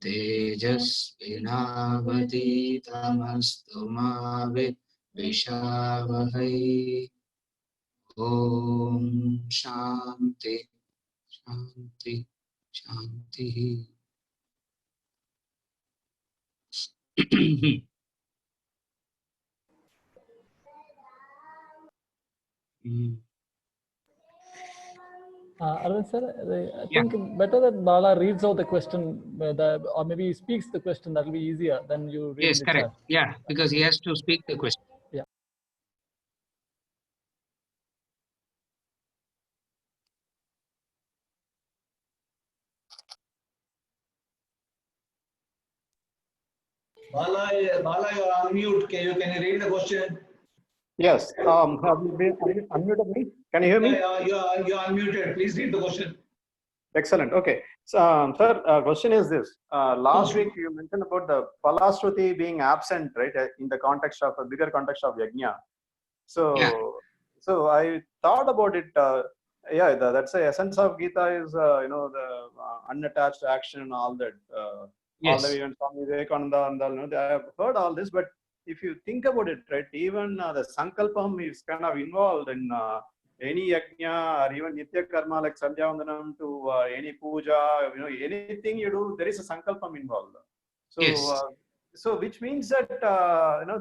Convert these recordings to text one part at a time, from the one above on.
तेजस्विनावतीतमस्तु मा विद्विषावहै। ओम शांति शांति शांति। Arvind sir, I think better that Bala reads out the question, or maybe he speaks the question. That will be easier than you read Yes, the correct. chat. Yeah, because he has to speak the question. Yeah. Bala, you're on mute. Can you read the question? Yes. Have you been unmuted me? Can you hear me? You're unmuted. Please read the question. Excellent. Okay. So, sir, question is this. Last week you mentioned about the Palashruti being absent, right, in the context of a bigger context of Yajna. So, Yeah. so I thought about it. Yeah, that's the essence of Gita is, the unattached action and all that. All the way even Swami Vivekananda and all, I have heard all this, but if you think about it, right, even the Sankalpam is kind of involved in any yajna or even nitya karma like Sandhyavandanam to any puja, anything you do, there is a Sankalpam involved. So, so which means that,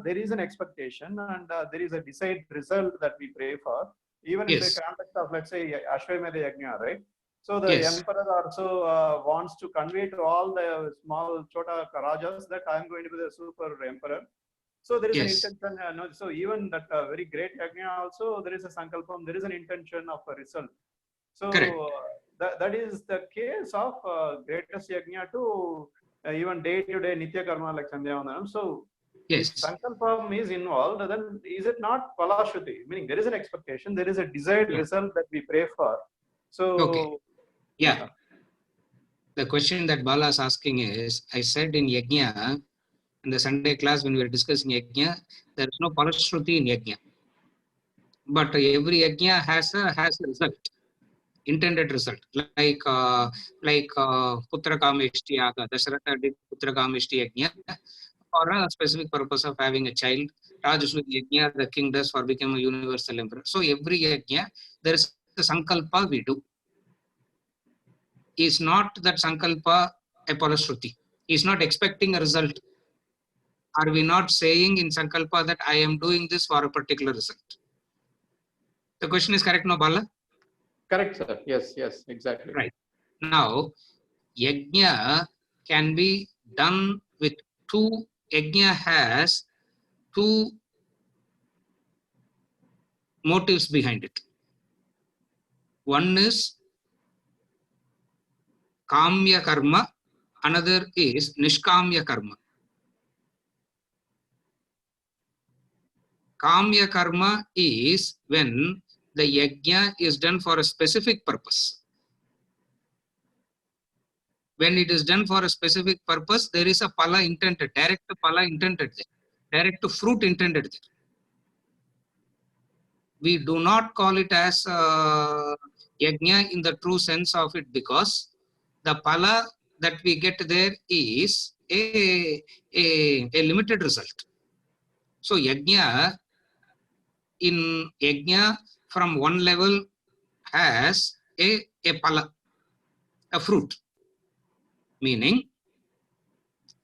there is an expectation and there is a desired result that we pray for, even in the context of, let's say, Ashwamedha Yajna, right? So the emperor also wants to convey to all the small Chota Rajas that I am going to be the super emperor. So there is an intention. So even that very great yajna also, there is a sankalpam, there is an intention of a result. So that is the case of greatest yajna to even day-to-day nitya karma like Sandhyavandanam. So if sankalpam is involved, then is it not palashruti? Meaning there is an expectation, there is a desired result that we pray for. So the question that Bala is asking is, I said in yajna, in the Sunday class when we were discussing yajna, there is no palashruti in yajna. But every yajna has a result, intended result. Like Putra Kameshti Yaga, Dasharatha did Putra Kameshti yajna for a specific purpose of having a child. Rajaswati yajna, the king does for becoming a universal emperor. So every yajna, there is a sankalpa we do. Is not that sankalpa a palashruti? Is not expecting a result. Are we not saying in sankalpa that I am doing this for a particular result? The question is correct, no, Bala? Correct, sir. Yes, exactly. Right. Now, yajna can be done with two. Yajna has two motives behind it. One is kamya karma, another is nishkamya karma. Kamya karma is when the yajna is done for a specific purpose. When it is done for a specific purpose, there is a pala intended, direct pala intended there, direct fruit intended there. We do not call it as yajna in the true sense of it, because the pala that we get there is a limited result. So yajna from one level has a pala, a fruit, meaning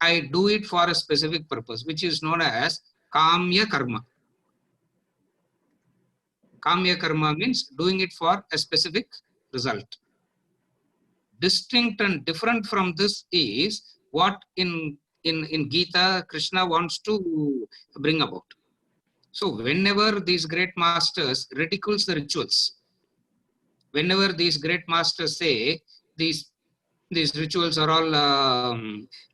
I do it for a specific purpose, which is known as kamya karma. Kamya karma means doing it for a specific result. Distinct and different from this is what in Gita Krishna wants to bring about. So whenever these great masters ridicules the rituals, whenever these great masters say these rituals are all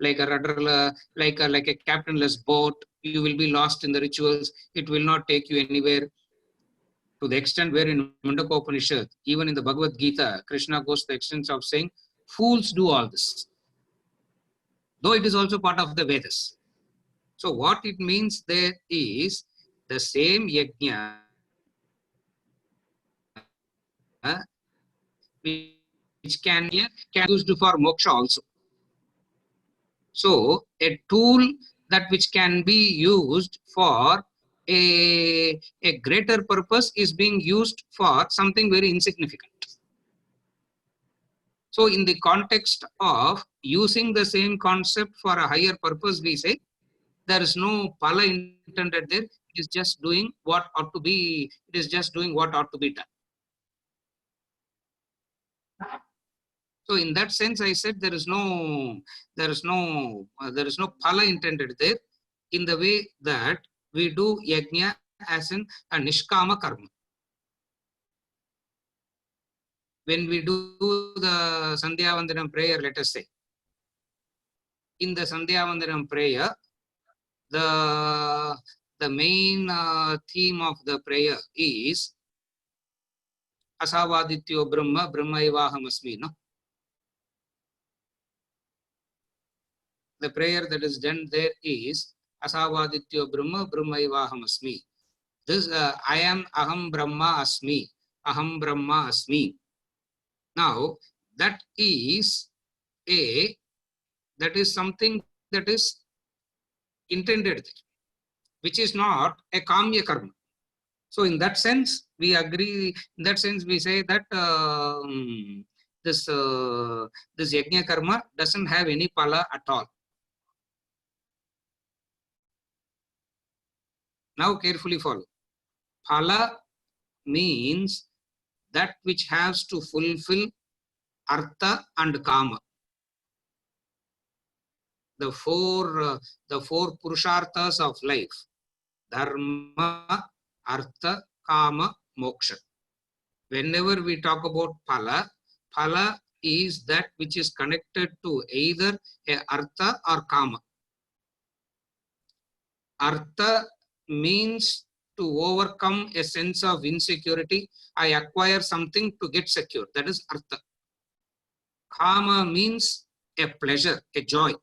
like a rudder, like a captainless boat, you will be lost in the rituals, it will not take you anywhere. To the extent where in Mundaka Upanishad, even in the Bhagavad Gita, Krishna goes to the extent of saying, fools do all this. Though it is also part of the Vedas. So what it means there is the same yajna which can be used for moksha also. So a tool that which can be used for a greater purpose is being used for something very insignificant. So in the context of using the same concept for a higher purpose, we say there is no phala intended there. It is just doing what ought to be, it is just doing what ought to be done. So in that sense, I said there is no phala intended there, in the way that we do yajna as in a nishkama karma. When we do the Sandhya Vandanam prayer, let us say, in the Sandhya Vandanam prayer, the main theme of the prayer is Asavadityo Brahma, Brahmaivaham Asmi. No? The prayer that is done there is Asavadityo Brahma, Brahmaivaham Asmi. This I am Aham Brahma Asmi. Aham Brahma Asmi. Now that is something that is intended, which is not a kamya karma. So in that sense, we agree. In that sense, we say that this yajna karma doesn't have any phala at all. Now carefully follow. Phala means that which has to fulfill artha and kama. The four purusharthas of life: dharma, artha, kama, moksha. Whenever we talk about phala, phala is that which is connected to either a artha or kama. Artha means to overcome a sense of insecurity. I acquire something to get secure. That is artha. Kama means a pleasure, a joy.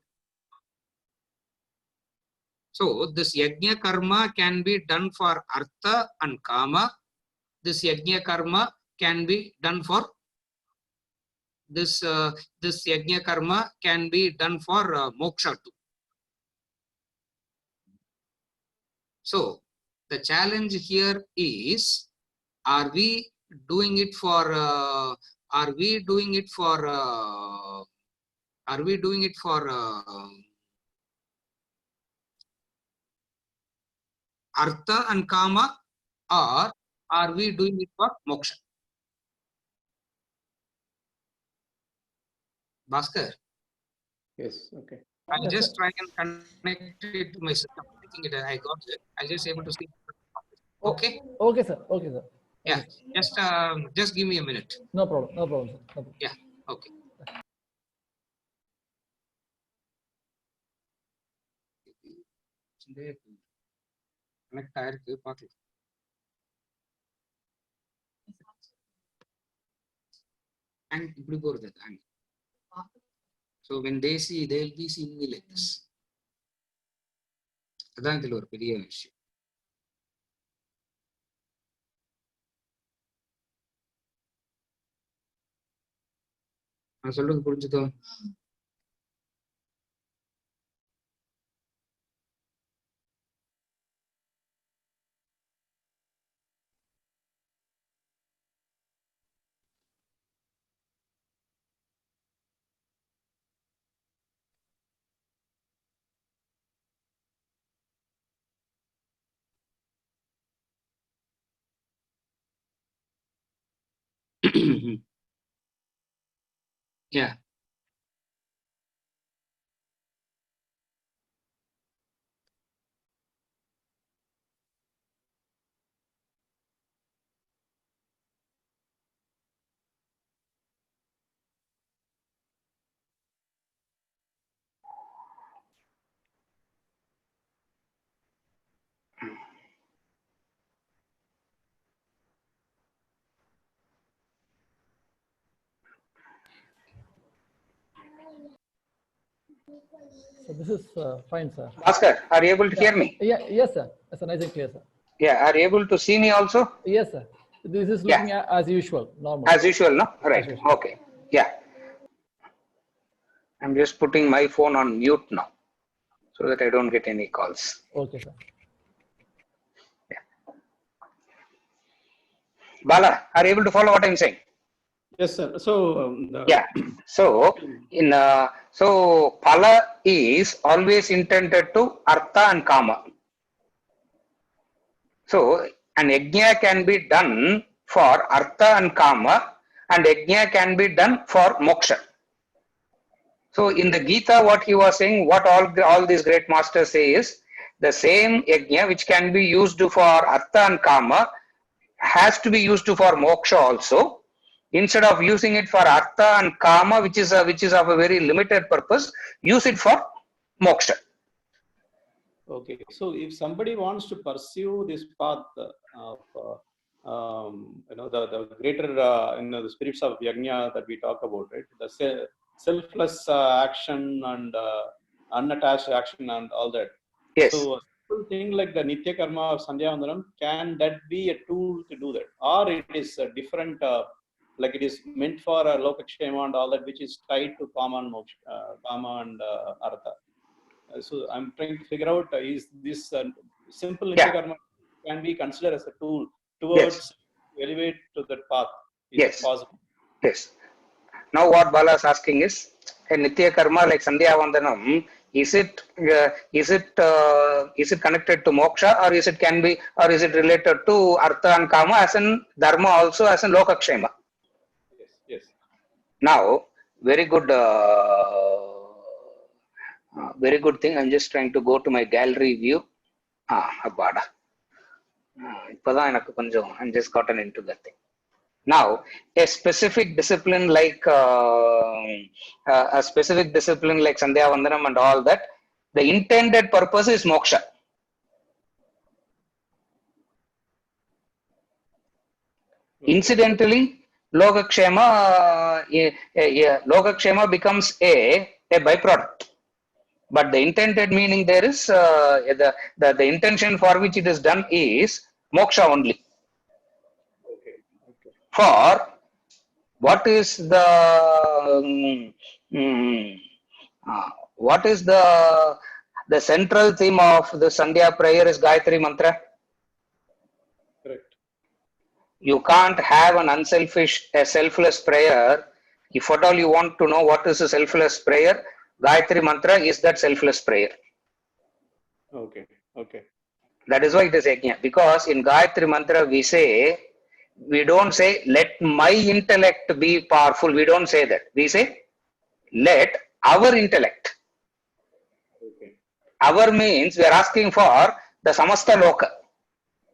So this yajna karma can be done for artha and kama. This yajna karma can be done for this yajna karma can be done for moksha too. So the challenge here is: are we doing it for artha and kama, or are we doing it for moksha? Bhaskar, Yes. Okay. I'll just try and connect it to my system. I think I got it. I'll just able to see. Okay. Okay, sir. Okay, sir. Yeah. Just give me a minute. No problem. No problem, sir. No problem. Yeah. Okay. Connect ஆயிருக்கு பார்க்கலாம். And இப்படி போறது and so when they see, they'll be seeing me like this. அதான் இதுல ஒரு பெரிய விஷயம். நான் சொல்றது புரிஞ்சுதோ? Yeah. So this is fine, sir. Bhaskar, are you able to hear me? Yeah, yes, sir. That's nice and clear, sir. Yeah, are you able to see me also? Yes, sir. This is looking as usual, normal. As usual, no? Right. As usual. Okay. Yeah. I'm just putting my phone on mute now so that I don't get any calls. Okay, sir. Bala, are you able to follow what I'm saying? Yes, sir. So, Yeah. So in so phala is always intended to artha and kama. So an yajna can be done for artha and kama, and yajna can be done for moksha. So in the Gita, what he was saying, what all these great masters say is the same yajna which can be used for artha and kama has to be used for moksha also. Instead of using it for artha and kama, which is of a very limited purpose, use it for moksha. okay, so if somebody wants to pursue this path of, the greater, the spirits of yajna that we talk about, right? The selfless action and unattached action and all that. Yes. So, a simple thing like the Nitya Karma of Sandhya Vandanam, can that be a tool to do that? Or it is a different, like it is meant for Lokakshema and all that, which is tied to Kama and Moksha, Kama and Artha. So I'm trying to figure out, is this simple Nitya Karma can be considered as a tool towards elevate to that path? Is it possible? Yes. Now what Bala is asking is, a Nitya Karma like Sandhya Vandanam, is it connected to moksha, or is it related to artha and kama as in dharma also as in lokakshema? Yes. Now, very good thing. I'm just trying to go to my gallery view. Abada. I'm just gotten into that thing. Now, a specific discipline like Sandhya Vandanam and all that, the intended purpose is moksha. Incidentally, Lokakshema becomes a byproduct. But the intended meaning there is, the intention for which it is done is moksha only. For what is the central theme of the Sandhya prayer is Gayatri Mantra. Correct. You can't have a selfless prayer. If at all you want to know what is a selfless prayer, Gayatri Mantra is that selfless prayer. Okay. That is why it is yajna. Because in Gayatri Mantra we don't say, let my intellect be powerful. We don't say that. We say, let our intellect. Okay. Our means we are asking for the samasta loka.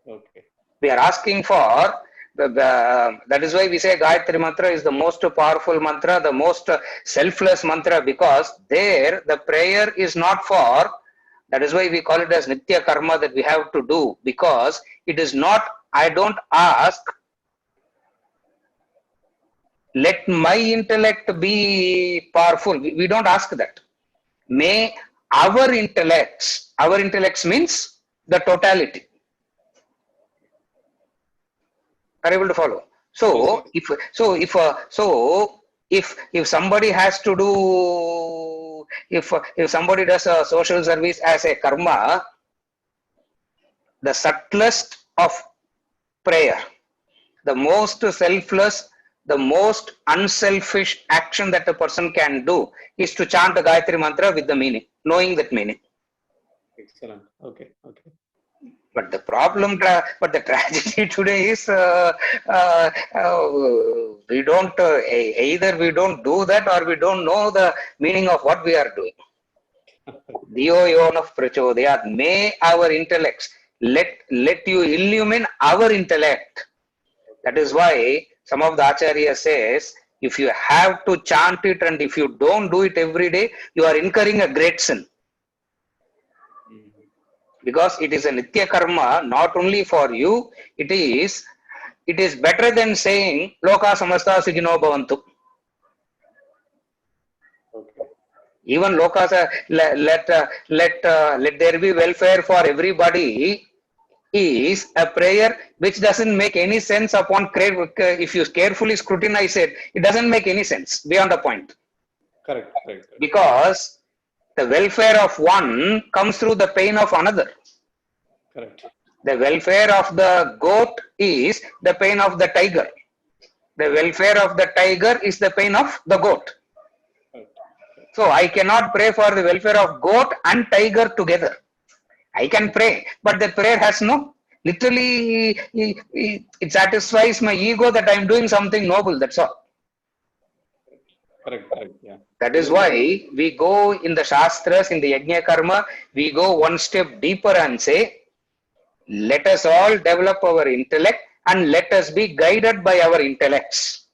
Okay. We are asking for that is why we say Gayatri Mantra is the most powerful mantra, the most selfless mantra, because there the prayer is not for, that is why we call it as Nitya Karma that we have to do, because it is not, I don't ask, let my intellect be powerful. We don't ask that. May our intellects means the totality. Are able to follow? So if somebody has to do, if somebody does a social service as a karma, the subtlest of prayer, the most selfless, the most unselfish action that a person can do is to chant the Gayatri Mantra with the meaning, knowing that meaning. Excellent. Okay. But the tragedy today is we don't either we don't do that or we don't know the meaning of what we are doing. Diyo yonav prachodayat. May our intellects let you illumine our intellect. That is why some of the Acharya says, if you have to chant it and if you don't do it every day, you are incurring a great sin. Because it is a Nitya Karma, not only for you, it is better than saying, Loka samasta sukhino bhavantu. Okay. Even Loka, let there be welfare for everybody is a prayer which doesn't make any sense upon, if you carefully scrutinize it, it doesn't make any sense beyond a point. Correct. because the welfare of one comes through the pain of another. Correct. The welfare of the goat is the pain of the tiger. The welfare of the tiger is the pain of the goat. So I cannot pray for the welfare of goat and tiger together. I can pray, but the prayer has no, literally, it satisfies my ego that I am doing something noble, that's all. Correct. Yeah. That is why we go in the Shastras, in the Yajna Karma, we go one step deeper and say, let us all develop our intellect and let us be guided by our intellects.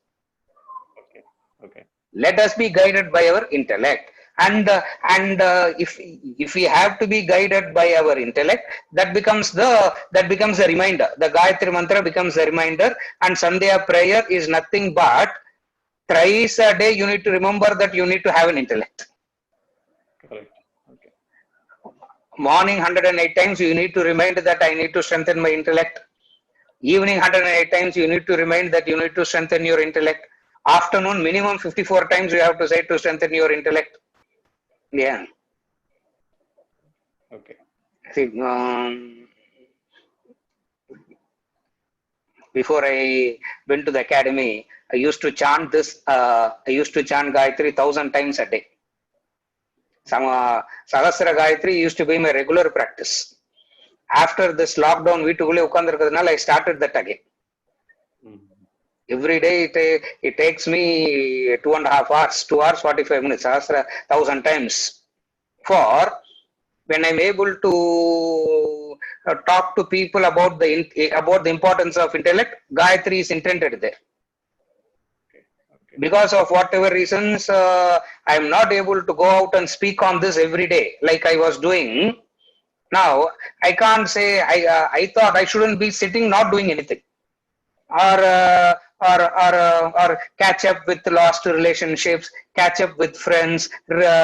Okay. Let us be guided by our intellect. And if we have to be guided by our intellect, that becomes the reminder. The Gayatri Mantra becomes the reminder, and Sandhya prayer is nothing but thrice a day you need to remember that you need to have an intellect. Correct. Okay. Morning 108 times you need to remind that I need to strengthen my intellect. Evening 108 times you need to remind that you need to strengthen your intellect. Afternoon minimum 54 times you have to say to strengthen your intellect. Yeah. Okay. See, before I went to the academy, I used to chant this. I used to chant Gayatri 1,000 times a day. Some Sahasra Gayatri used to be my regular practice. After this lockdown, I started that again. Every day it takes me 2.5 hours, 2 hours 45 minutes, Sahasra 1,000 times. For when I'm able to talk to people about the importance of intellect, Gayatri is intended there. Because of whatever reasons, I am not able to go out and speak on this every day like I was doing. Now I can't say I thought I shouldn't be sitting not doing anything, or catch up with lost relationships, catch up with friends,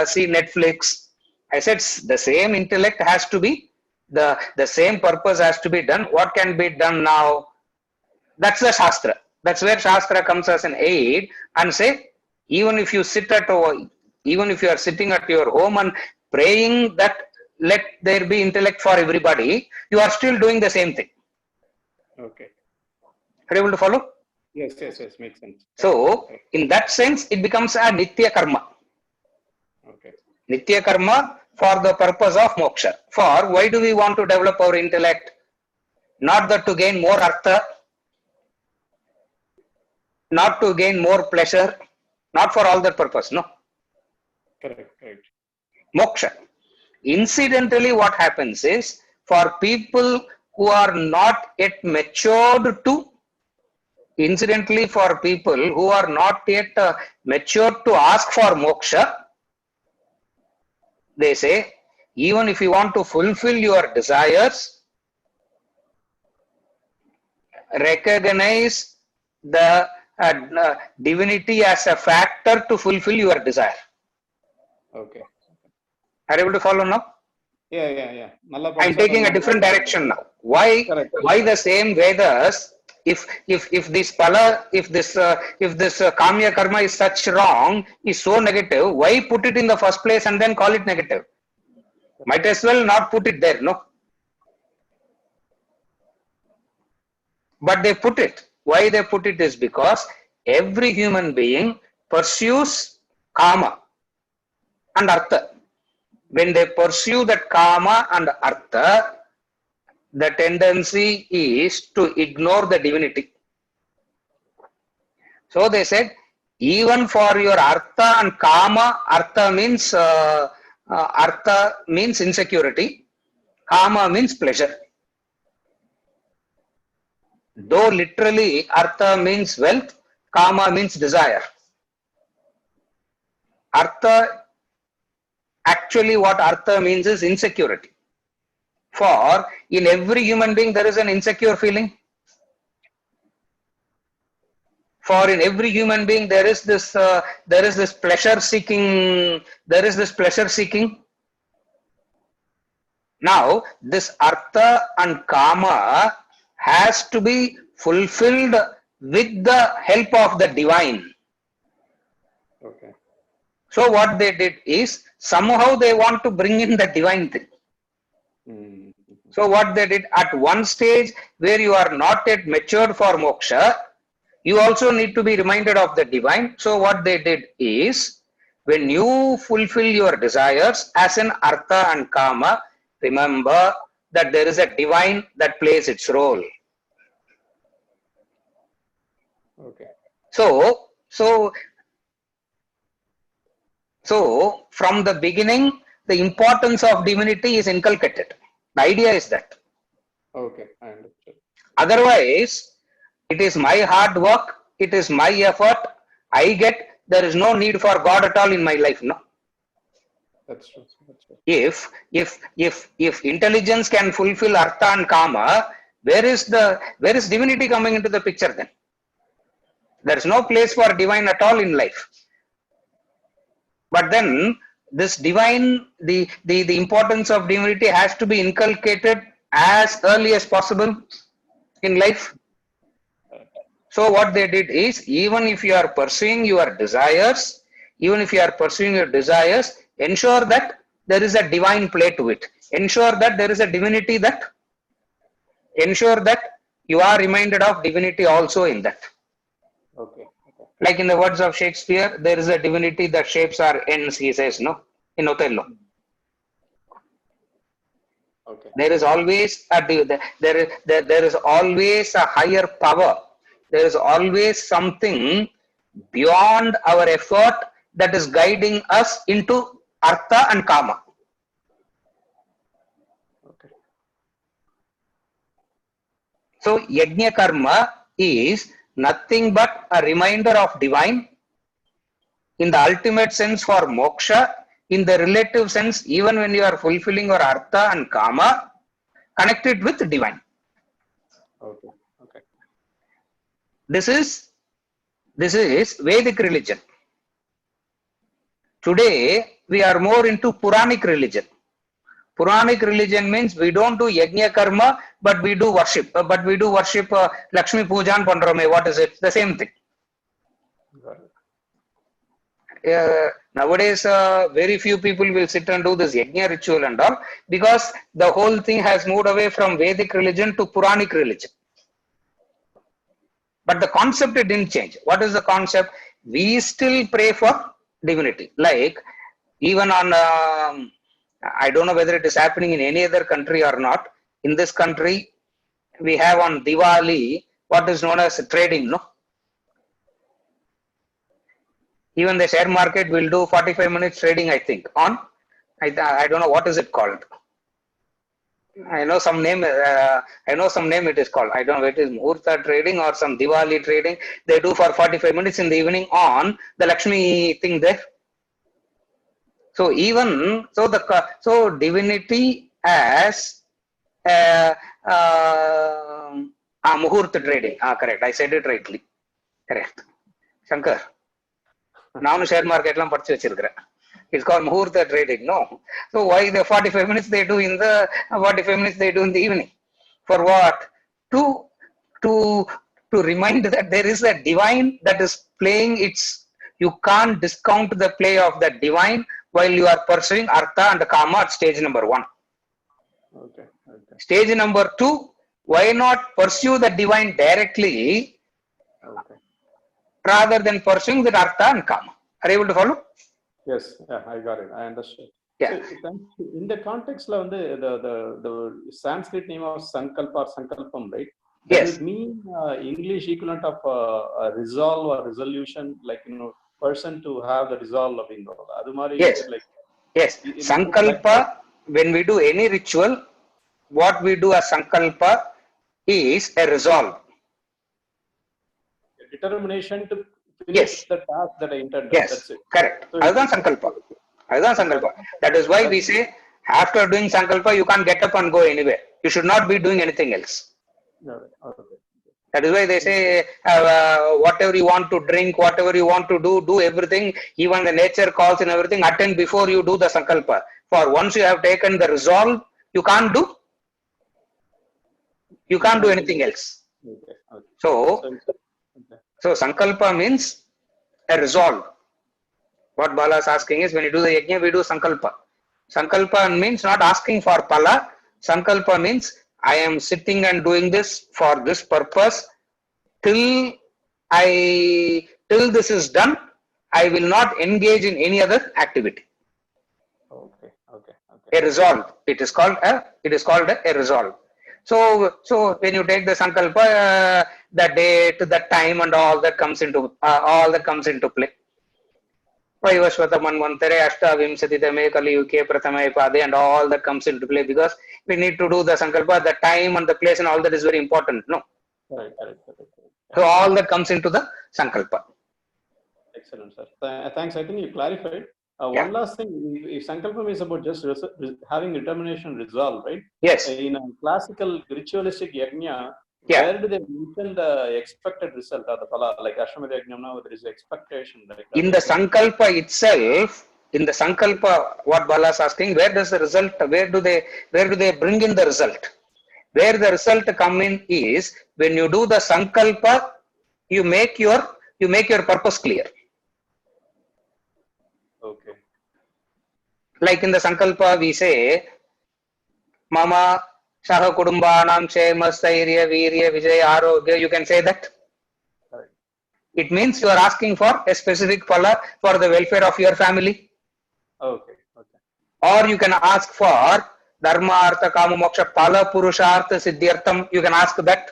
see Netflix. I said the same intellect has to be, the same purpose has to be done. What can be done now? That's the Shastra. That's where Shastra comes as an aid and say, even if you are sitting at your home and praying that let there be intellect for everybody, you are still doing the same thing. Okay. Are you able to follow? Yes, makes sense. So, in that sense, it becomes a Nitya Karma. Okay. Nitya Karma for the purpose of moksha. For why do we want to develop our intellect? Not that to gain more artha, not to gain more pleasure, not for all that purpose, no. Correct. Moksha. Incidentally, what happens is, for people who are not yet matured to, to ask for moksha, they say, even if you want to fulfill your desires, recognize the divinity as a factor to fulfill your desire. Okay. Are you able to follow now? Yeah. I'm taking a different direction now. Why? Correct. Why the same Vedas? If this Kamya Karma is such wrong, is so negative, why put it in the first place and then call it negative? Might as well not put it there, no? But they put it. Why they put it is because every human being pursues Kama and Artha. When they pursue that Kama and Artha, the tendency is to ignore the divinity. So they said, even for your Artha and Kama, Artha means insecurity, Kama means pleasure. Though literally Artha means wealth, Kama means desire. Artha, actually what Artha means is insecurity. For in every human being there is an insecure feeling. For in every human being there is this pleasure seeking. Now this Artha and Kama has to be fulfilled with the help of the divine. Okay. So what they did is somehow they want to bring in the divine thing. Mm. So what they did at one stage where you are not yet matured for moksha, you also need to be reminded of the divine. So what they did is, when you fulfill your desires as in artha and kama, remember that there is a divine that plays its role. Okay. So from the beginning, the importance of divinity is inculcated. The idea is that. Okay, I understood. Otherwise, it is my hard work, it is my effort, there is no need for God at all in my life. No. That's true. That's true. If intelligence can fulfill artha and kama, where is divinity coming into the picture then? There is no place for divine at all in life. But then this divine, the importance of divinity has to be inculcated as early as possible in life. So what they did is, even if you are pursuing your desires, ensure that there is a divine play to it. Ensure that there is a divinity ensure that you are reminded of divinity also in that. Okay. Like in the words of Shakespeare, there is a divinity that shapes our ends, he says, no? In Othello. Okay. There is always there is always a higher power. There is always something beyond our effort that is guiding us into artha and kama. Okay. So yajna karma is nothing but a reminder of divine. In the ultimate sense for moksha, in the relative sense, even when you are fulfilling your artha and kama, connect it with divine. Okay. Okay. This is Vedic religion. Today we are more into Puranic religion. Puranic religion means we don't do yajna karma, but we do worship. Lakshmi Pujan Pandrome. What is it? The same thing. Got it. Nowadays, very few people will sit and do this yajna ritual and all, because the whole thing has moved away from Vedic religion to Puranic religion. But the concept didn't change. What is the concept? We still pray for divinity. Like even on, I don't know whether it is happening in any other country or not. In this country, we have on Diwali what is known as trading, no? Even the share market will do 45 minutes trading, I think, on, I don't know what is it called. I know some name it is called. I don't know if it is Muhurta trading or some Diwali trading. They do for 45 minutes in the evening on the Lakshmi thing there. So so divinity as Muhurta trading. Correct. I said it rightly. Correct. Shankar. Now share market lam படிச்சு வச்சிருக்கேன். It's called Muhurta trading. No. So why the 45 minutes they do in the 45 minutes they do in the evening? For what? To remind that there is a divine that is playing its. You can't discount the play of that divine while you are pursuing artha and kama at stage number 1. Okay. Okay. Stage number 2, why not pursue the divine directly Okay. rather than pursuing the artha and kama? Are you able to follow? Yes. Yeah, I got it. I understood. Yeah. So, in the context of the Sanskrit name of Sankalpa or Sankalpam, right? Does Yes. it mean English equivalent of resolve or resolution, like person to have the resolve of Yes. like Yes. Sankalpa, when we do any ritual, what we do as Sankalpa is a resolve. Determination to finish the task that I intended. Yes. That's it. Correct. So Adhan Sankalpa. That is why we say after doing Sankalpa, you can't get up and go anywhere. You should not be doing anything else. Okay. That is why they say whatever you want to drink, whatever you want to do everything, even the nature calls and everything, attend before you do the Sankalpa. For once you have taken the resolve, you can't do anything else. Okay. So Sankalpa means a resolve. What Bala is asking is, when you do the yajna, we do sankalpa. Sankalpa means not asking for pala. Sankalpa means I am sitting and doing this for this purpose. Till this is done, I will not engage in any other activity. Okay. A resolve. It is called a resolve. So when you take the sankalpa, the date, the time, and all that comes into play. Vaivasvata Manvantare Ashta Vimsatitame Kaliyuke Pratame Pade, and all that comes into play, because we need to do the sankalpa, the time and the place and all that is very important. No. Correct. So all that comes into the sankalpa. Excellent, sir. Thanks. I think you clarified. Yeah. One last thing, if Sankalpam is about just having determination resolve, right? Yes. In a classical ritualistic yajna, Yeah. where do they mention the expected result of the phala? Like Ashwamedha yajna, now there is expectation. Like In the sankalpa itself, what Bala is asking, where does the result, where do they bring in the result? Where the result come in is when you do the sankalpa, you make your purpose clear. Okay. Like in the sankalpa, we say, Mama Saha Kudumbanam Kshema Stairya Virya Vijaya Arogya. You can say that. Right. It means you are asking for a specific phala for the welfare of your family. Okay. Or you can ask for Dharma Artha Kama Moksha Phala Purushartha Siddhyartham. You can ask that.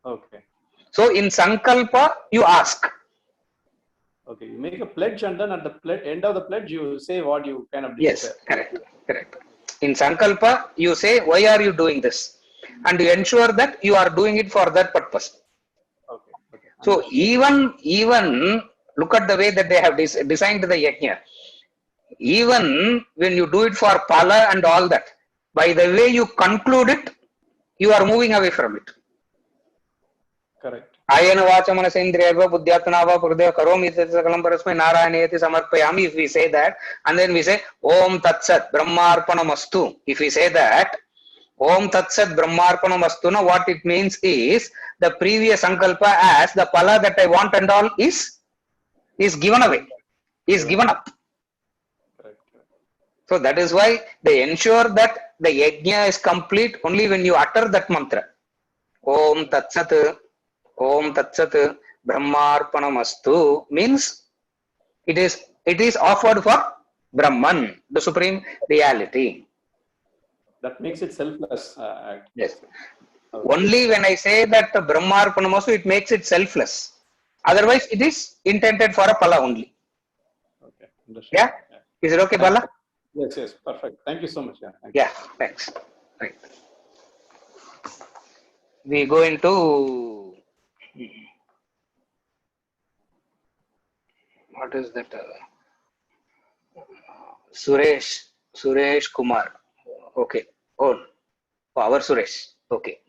Okay. So in sankalpa, you ask. Okay. You make a pledge, and then at the end of the pledge, you say what you kind of Yes, desire. correct. In sankalpa, you say, why are you doing this? And you ensure that you are doing it for that purpose. Okay. So even look at the way that they have designed the yajna. Even when you do it for pala and all that, by the way you conclude it, you are moving away from it. Correct. Ayana vacha manasendriyava buddhyatmanava pradeva karomi sakalam parasmai narayaneti samarpayami. If we say that, and then we say Om Tatsat Brahmarpanamastu. If we say that Om Tatsat Brahmarpanamastu, now what it means is the previous sankalpa as the pala that I want and all is given away, is given up. Correct. So that is why they ensure that the yajna is complete only when you utter that mantra. Om Tatsat Brahmarpanamastu means it is offered for Brahman, the supreme reality. That makes it selfless. Yes. Okay. Only when I say that Brahmarpanamastu, it makes it selfless. Otherwise, it is intended for a pala only. Okay. Understood. Yeah? Is it okay, Bala? Yes. Perfect. Thank you so much. Thank Yeah, thanks. Right. We go into what is that? Suresh Kumar. Okay. Oh, our Suresh. Okay.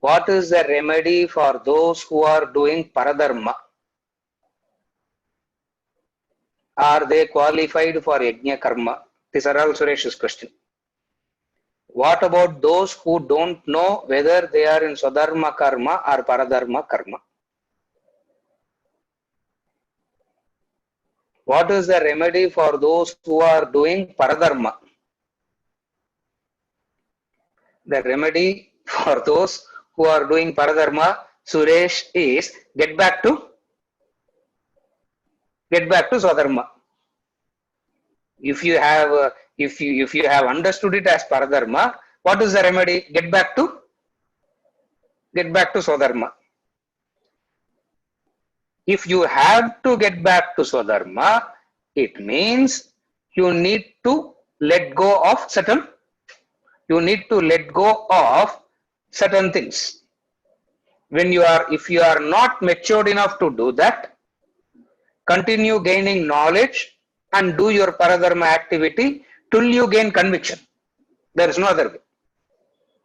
What is the remedy for those who are doing paradharma? Are they qualified for yajna karma? This is all Suresh's question. What about those who don't know whether they are in swadharma karma or paradharma karma? What is the remedy for those who are doing paradharma? The remedy for those who are doing paradharma, Suresh, is get back to swadharma. If you have understood it as paradharma, what is the remedy? Get back to swadharma. If you have to get back to swadharma, it means you need to let go of certain things. If you are not matured enough to do that, continue gaining knowledge and do your paradharma activity till you gain conviction. There is no other way.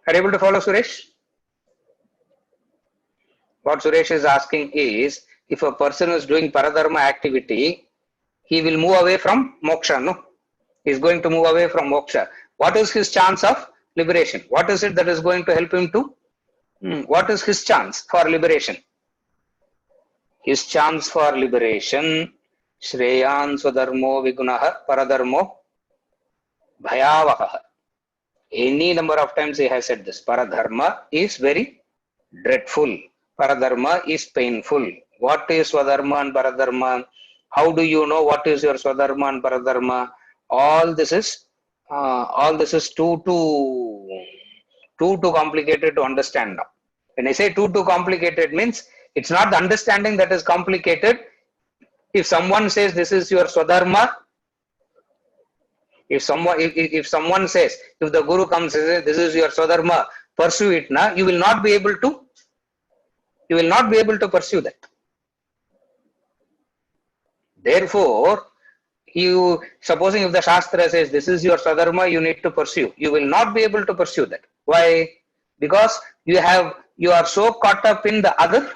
Are you able to follow, Suresh? What Suresh is asking is, if a person is doing paradharma activity, he will move away from moksha, no? He is going to move away from moksha. What is his chance of liberation? What is it that is going to help him to? What is his chance for liberation? His chance for liberation Shreyan Swadharmo Vigunaha Paradharmo Bhayavaha. Any number of times he has said this. Paradharma is very dreadful. Paradharma is painful. What is Swadharma and Paradharma? How do you know what is your Swadharma and Paradharma? All this is too complicated to understand now. When I say too complicated means it's not the understanding that is complicated. If someone says this is your Swadharma, if someone says, if the Guru comes and says this is your Swadharma, pursue it now, you will not be able to pursue that. Therefore, supposing if the Shastra says this is your Swadharma, you need to pursue, you will not be able to pursue that. Why? Because you are so caught up in the other.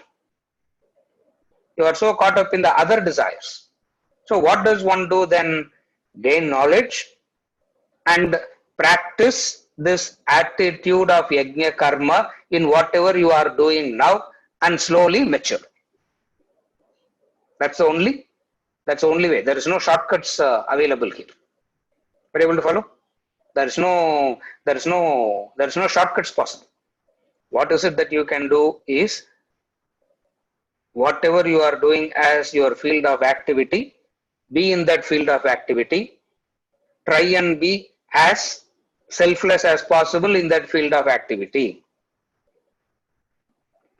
You are so caught up in the other desires. So what does one do then? Gain knowledge and practice this attitude of yajna karma in whatever you are doing now and slowly mature. That's the only way. There is no shortcuts available here. Are you able to follow? There is no shortcuts possible. What is it that you can do is whatever you are doing as your field of activity, be in that field of activity. Try and be as selfless as possible in that field of activity.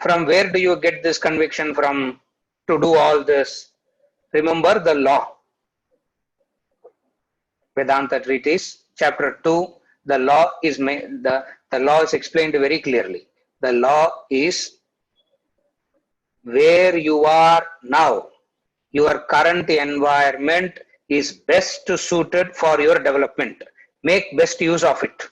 From where do you get this conviction from to do all this? Remember the law. Vedanta Treatise, chapter 2, the law is explained very clearly. The law is where you are now. Your current environment is best suited for your development. Make best use of it.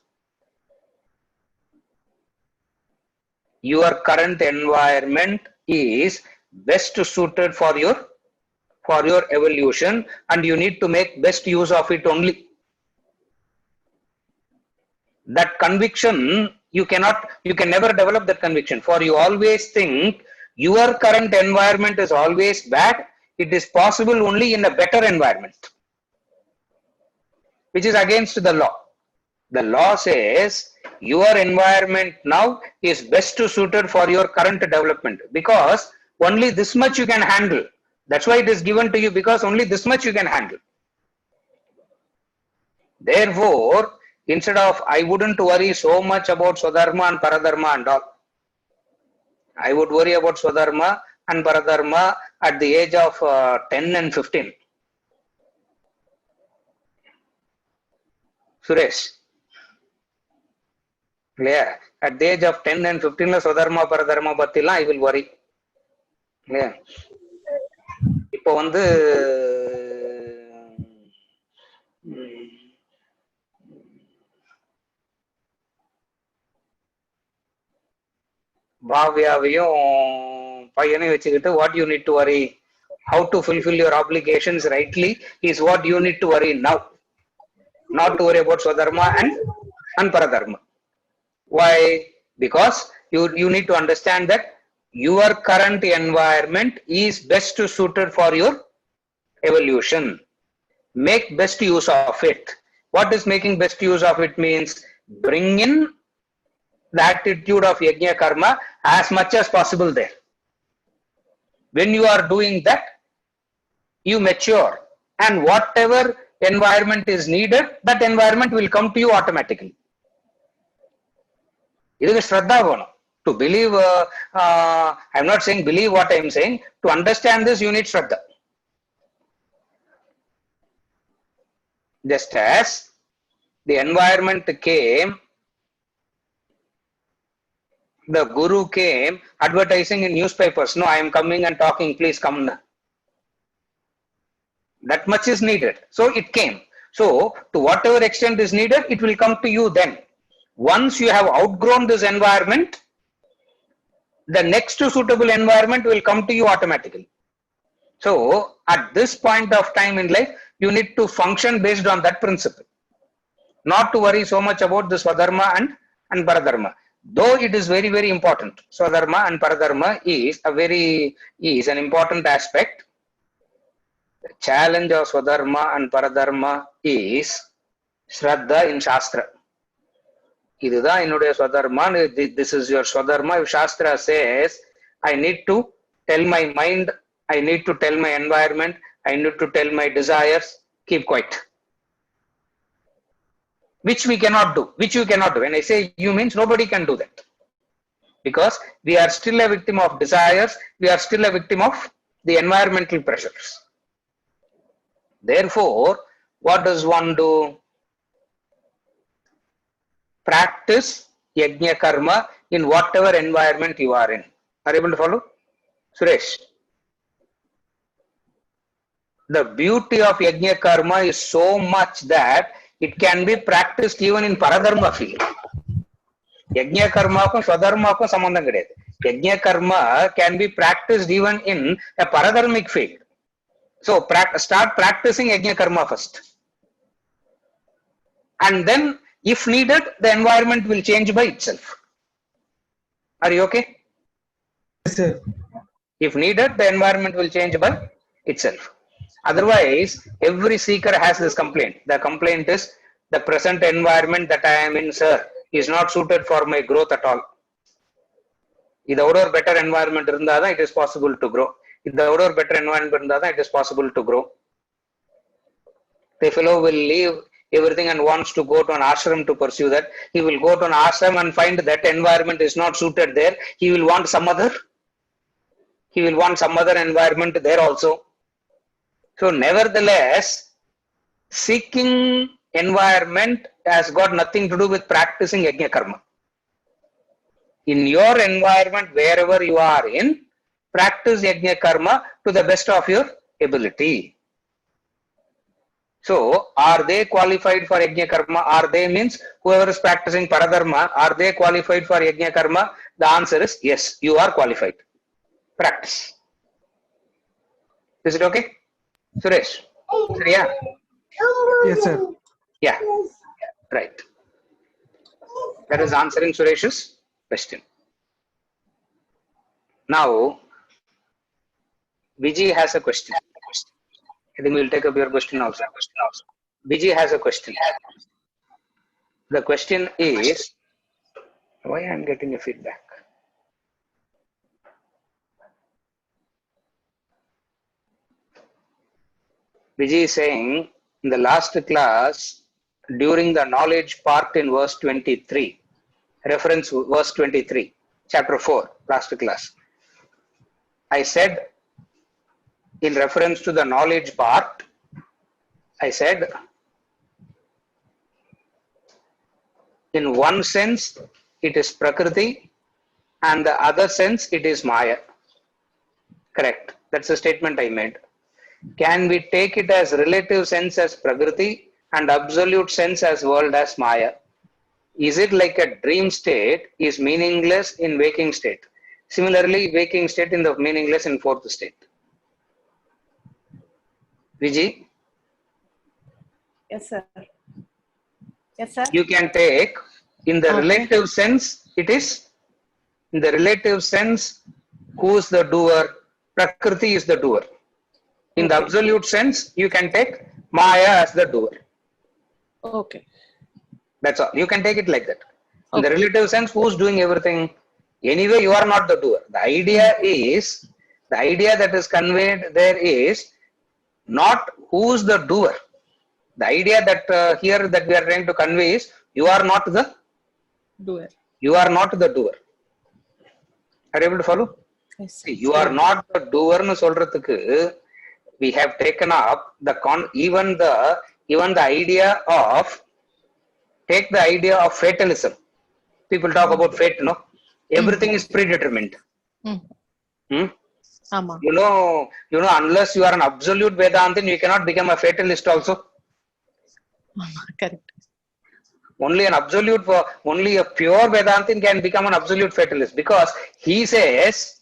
Your current environment is best suited for your evolution, and you need to make best use of it only. That conviction, you can never develop that conviction, for you always think your current environment is always bad. It is possible only in a better environment, which is against the law. The law says your environment now is best suited for your current development, because only this much you can handle. That's why it is given to you, because only this much you can handle. Therefore, instead of, I wouldn't worry so much about Swadharma and Paradharma and all. I would worry about Swadharma and Paradharma at the age of 10 and 15. Suresh. Yeah. At the age of 10 and 15, Swadharma, Paradharma Battila, I will worry. Yeah. இப்போ வந்து பாவ்யாவையும் பையனையும் வச்சுக்கிட்டு what you need to worry, how to fulfill your obligations rightly is what you need to worry now, not to worry about Swadharma and Paradharma. Why? Because you need to understand that your current environment is best suited for your evolution. Make best use of it. What is making best use of it means? Bring in the attitude of yajna karma as much as possible there. When you are doing that, you mature, and whatever environment is needed, that environment will come to you automatically. Idhukku shraddha venum. To believe, I am not saying believe what I am saying. To understand this, you need shraddha. Just as the environment came, the Guru came advertising in newspapers. No, I am coming and talking, please come now. That much is needed. So it came. So to whatever extent is needed, it will come to you then. Once you have outgrown this environment, the next suitable environment will come to you automatically. So at this point of time in life, you need to function based on that principle. Not to worry so much about the Swadharma and Paradharma. Though it is very, very important. Swadharma and Paradharma is an important aspect. The challenge of Swadharma and Paradharma is Shraddha in Shastra. This is your Swadharma. If Shastra says, I need to tell my mind, I need to tell my environment, I need to tell my desires, keep quiet. Which we cannot do. Which you cannot do. When I say you means nobody can do that. Because we are still a victim of desires, we are still a victim of the environmental pressures. Therefore, what does one do? Practice yajna karma in whatever environment you are in. Are you able to follow? Suresh. The beauty of yajna karma is so much that it can be practiced even in paradharma field. Yajna karma ko swadharma ko sambandham kediyadu. Yajna karma can be practiced even in a paradharmic field. So start practicing yajna karma first. And then if needed, the environment will change by itself. Are you okay? Yes, sir. If needed, the environment will change by itself. Otherwise, every seeker has this complaint. The complaint is, the present environment that I am in, sir, is not suited for my growth at all. If a better environment it is possible to grow. If a better environment it is possible to grow. The fellow will leave everything and wants to go to an ashram to pursue that. He will go to an ashram and find that environment is not suited there. He will want some other. He will want some other environment there also. So nevertheless, seeking environment has got nothing to do with practicing yajna karma. In your environment, wherever you are in, practice yajna karma to the best of your ability. So, are they qualified for yajna karma? Are they means whoever is practicing paradharma, are they qualified for yajna karma? The answer is yes, you are qualified. Practice. Is it okay? Suresh? Yeah. Yes, sir. Yeah. Right. That is answering Suresh's question. Now, Vijay has a question. I think we'll take up your question also. Vijay has a question. The question is, why I am getting a feedback? Vijay is saying, in the last class, during the knowledge part in verse 23, reference verse 23, chapter 4, last class, I said, in reference to the knowledge part, I said, in one sense, it is Prakriti, and the other sense, it is Maya. Correct. That's the statement I made. Can we take it as relative sense as Prakriti and absolute sense as world as Maya? Is it like a dream state is meaningless in waking state? Similarly, waking state in the meaningless in fourth state. Vijay? Yes, sir. Yes, sir. You can take in the relative sense, it is in the relative sense, who is the doer? Prakriti is the doer. In the absolute sense, you can take Maya as the doer. Okay. That's all. You can take it like that. In the relative sense, who's doing everything? Anyway, you are not the doer. The idea that is conveyed there is not who's the doer. The idea that here that we are trying to convey is you are not the Doer. You are not the doer. Are you able to follow? Yes. You are not the doer nu solradhukku we have taken up the even the idea of, take the idea of fatalism. People talk about fate, no? Everything is predetermined. You know, unless you are an absolute Vedantin, you cannot become a fatalist also. Correct. Only a pure Vedantin can become an absolute fatalist, because he says,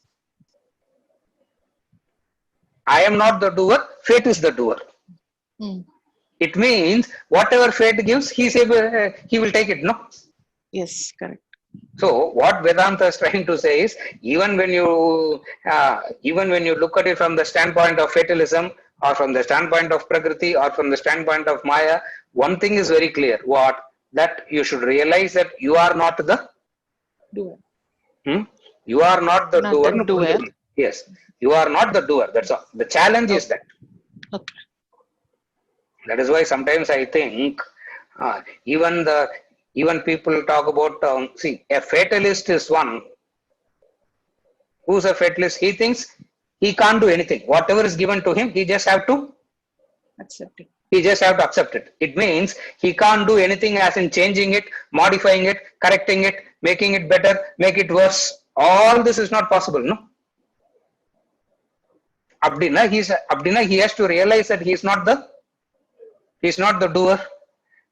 I am not the doer, fate is the doer. It means whatever fate gives, he will take it, no? Yes, correct. So what Vedanta is trying to say is, even when you look at it from the standpoint of fatalism, or from the standpoint of Prakriti, or from the standpoint of Maya, one thing is very clear. What? That you should realize that you are not the Doer. You are not the Not doer. the doer. Yes, you are not the doer. That's all. The challenge is that. Okay. That is why sometimes I think even people talk about see, a fatalist is one. Who's a fatalist? He thinks he can't do anything. Whatever is given to him, he just have to Accepting. accept it. It means he can't do anything as in changing it, modifying it, correcting it, making it better, make it worse. All this is not possible, no? Abdina, he has to realize that he's not the doer.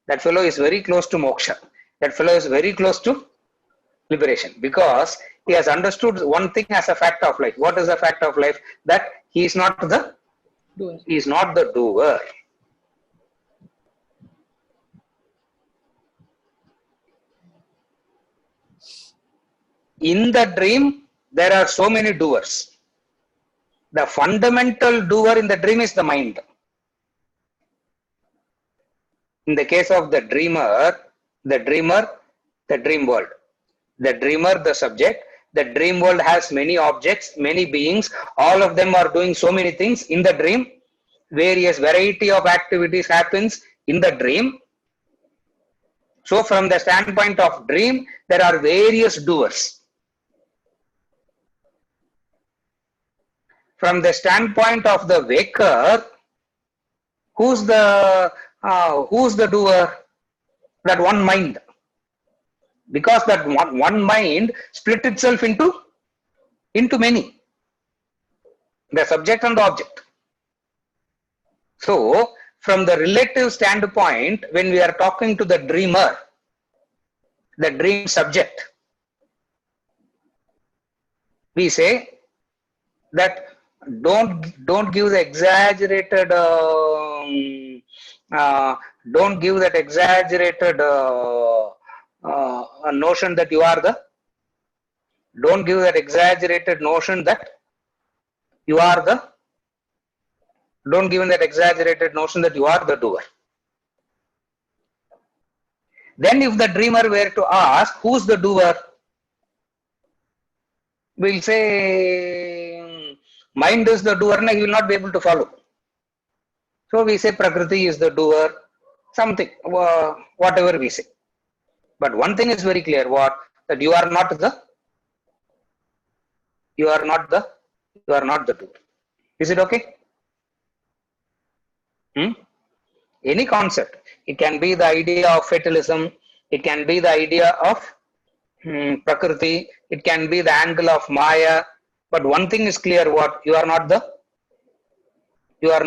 That fellow is very close to moksha. That fellow is very close to liberation, because he has understood one thing as a fact of life. What is the fact of life? That he is not the Doer. doer. In the dream, there are so many doers. The fundamental doer in the dream is the mind. In the case of the dreamer, the dream world. The dreamer, the subject. The dream world has many objects, many beings. All of them are doing so many things in the dream. Various variety of activities happens in the dream. So from the standpoint of dream, there are various doers. From the standpoint of the waker, who's the doer? That one mind. Because that one mind split itself into many. The subject and the object. So, from the relative standpoint, when we are talking to the dreamer, the dream subject, we say that don't give the exaggerated notion that you are the don't give that exaggerated notion that you are the don't give that exaggerated notion that you are the doer. Then if the dreamer were to ask who's the doer, we'll say mind is the doer, and he will not be able to follow. So we say Prakriti is the doer, something, whatever we say. But one thing is very clear, what? That you are not the doer. Is it okay? Any concept. It can be the idea of fatalism. It can be the idea of Prakriti. It can be the angle of Maya. But one thing is clear, what? You are not the doer.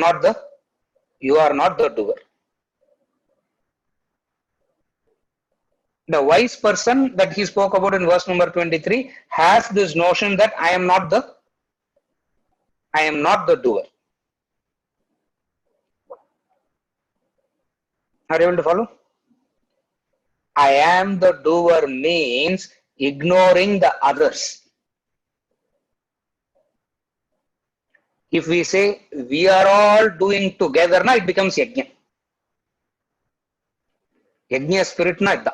The wise person that he spoke about in verse number 23 has this notion that I am not the doer. Are you able to follow? I am the doer means ignoring the others. If we say we are all doing together, now it becomes yajna. Yajna spirit na idda.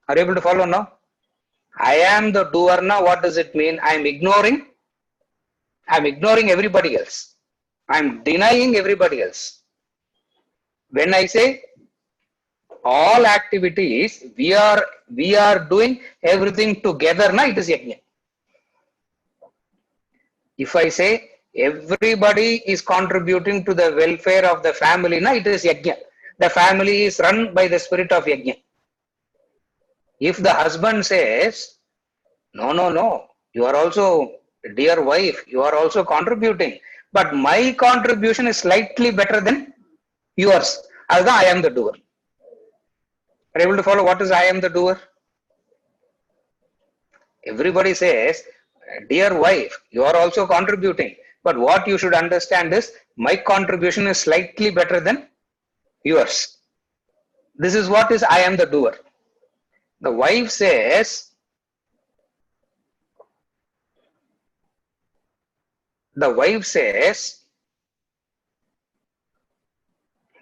Are you able to follow now? I am the doer now. What does it mean? I am ignoring everybody else. I am denying everybody else. When I say all activities, we are doing everything together, now it is yajna. If I say everybody is contributing to the welfare of the family, now it is yajna. The family is run by the spirit of yajna. If the husband says, no, you are also, dear wife, you are also contributing, but my contribution is slightly better than yours, as I am the doer. Are you able to follow what is I am the doer? Everybody says, dear wife, you are also contributing, but what you should understand is my contribution is slightly better than yours. This is what is I am the doer. The wife says,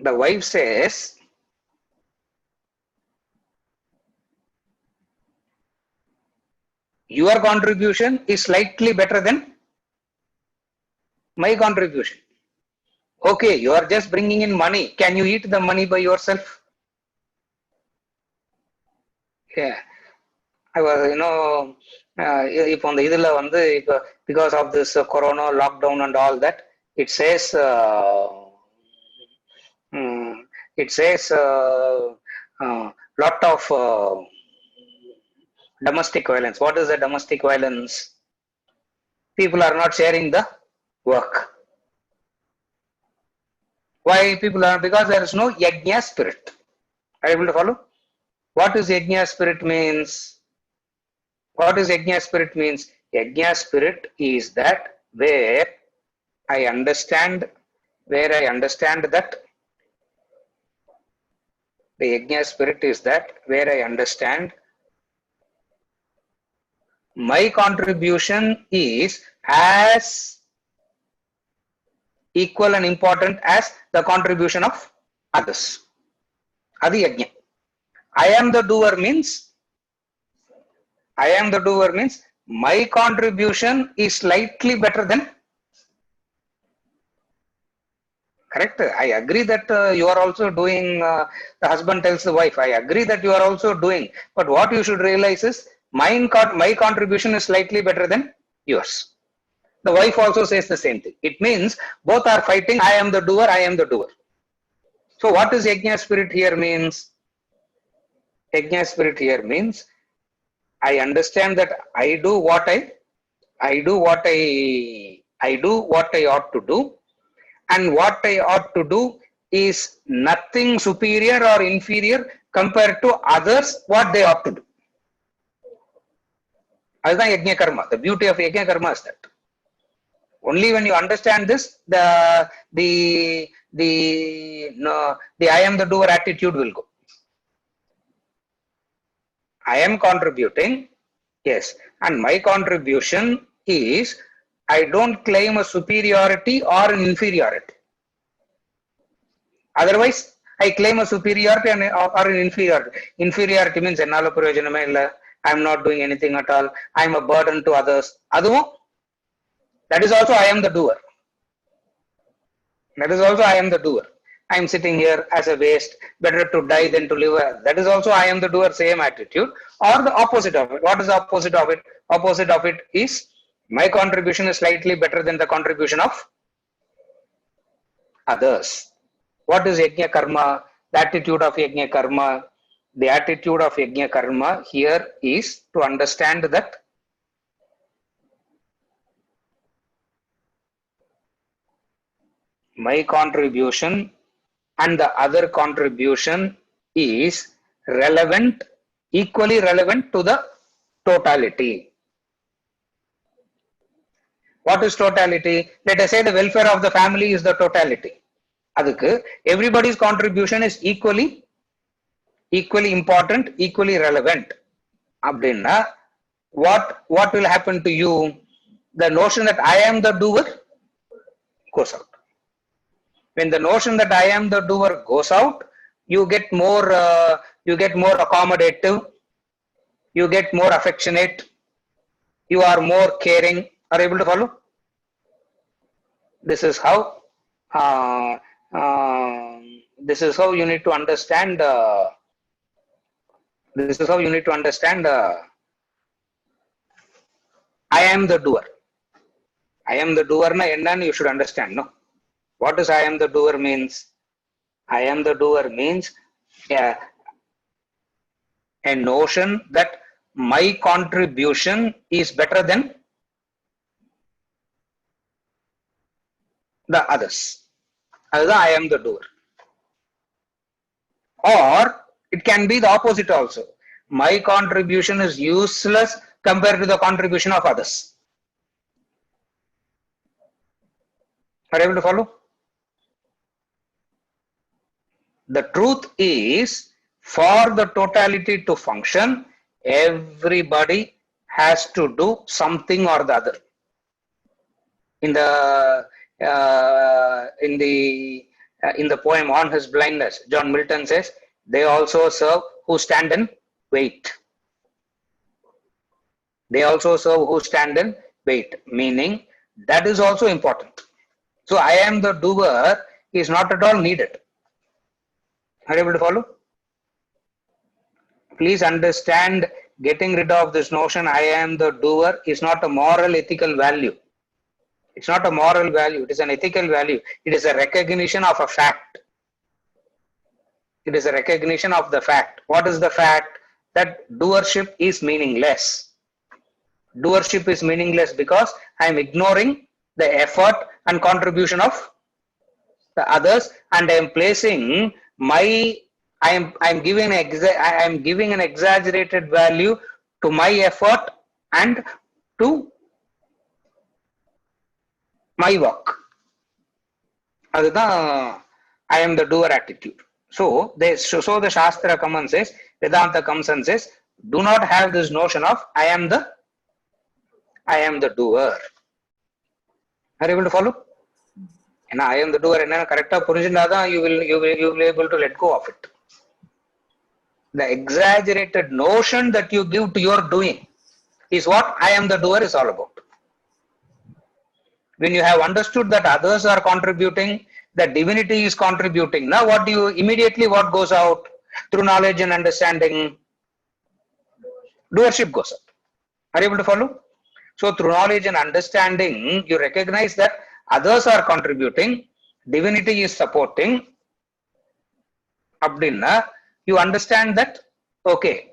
the wife says, your contribution is slightly better than my contribution. Okay, you are just bringing in money. Can you eat the money by yourself? Yeah. I was, இப்போ அந்த இதுல வந்து இப்போ because of this corona lockdown and all that, it says lot of domestic violence. What is the domestic violence? People are not sharing the work. Why people are? Because there is no yajna spirit. Are you able to follow? What is yajna spirit means? What is yajna spirit means? Yajna spirit is that where I understand that the yajna spirit is that where I understand my contribution is as equal and important as the contribution of others. Adi yajna. I am the doer means my contribution is slightly better than. Correct. I agree that you are also doing. The husband tells the wife, I agree that you are also doing. But what you should realize is my contribution is slightly better than yours. The wife also says the same thing. It means both are fighting. I am the doer. I am the doer. So what is yajna spirit here means? Yajna spirit here means I understand that I do what I ought to do, and what I ought to do is nothing superior or inferior compared to others what they ought to do. That's yajna karma. The beauty of yajna karma is that only when you understand this, the I am the doer attitude will go. I am contributing, yes, and my contribution is I don't claim a superiority or an inferiority. Otherwise, I claim a superiority or an inferiority. Inferiority means I am not doing anything at all. I am a burden to others. That is also I am the doer. That is also I am the doer. I am sitting here as a waste, better to die than to live. That is also I am the doer, same attitude, or the opposite of it. What is the opposite of it? Opposite of it is my contribution is slightly better than the contribution of others. What is yajna karma? The attitude of yajna karma. The attitude of yajna karma here is to understand that my contribution and the other contribution is relevant, equally relevant to the totality. What is totality? Let us say the welfare of the family is the totality. Adukku everybody's contribution is equally important, equally relevant. Abdinna, what will happen to you? The notion that I am the doer goes out. When the notion that I am the doer goes out, you get more accommodative, you get more affectionate, you are more caring. Are you able to follow? This is how you need to understand. This is how you need to understand. I am the doer. I am the doer. Na enna you should understand. No. What does I am the doer means? I am the doer means a notion that my contribution is better than the others. That's I am the doer. Or it can be the opposite also. My contribution is useless compared to the contribution of others. Are you able to follow? The truth is, for the totality to function, everybody has to do something or the other. In the in the poem On His Blindness, John Milton says, they also serve who stand and wait. They also serve who stand and wait, meaning that is also important. So I am the doer is not at all needed. Are you able to follow? Please understand, getting rid of this notion, I am the doer, is not a moral, ethical value. It's not a moral value, it is an ethical value. It is a recognition of a fact. It is a recognition of the fact. What is the fact? That doership is meaningless. Doership is meaningless because I am ignoring the effort and contribution of the others, and I am placing my, I am giving an exaggerated value to my effort and to my work. I am the doer attitude. So the Shastra comes and says, Vedanta comes and says, do not have this notion of I am the doer. Are you able to follow? And I am the doer, and correct you will be able to let go of it. The exaggerated notion that you give to your doing is what I am the doer is all about. When you have understood that others are contributing, that divinity is contributing, now what do you immediately, what goes out through knowledge and understanding? Doership goes out. Are you able to follow? So through knowledge and understanding, you recognize that others are contributing, divinity is supporting. Abdinna, you understand that, okay,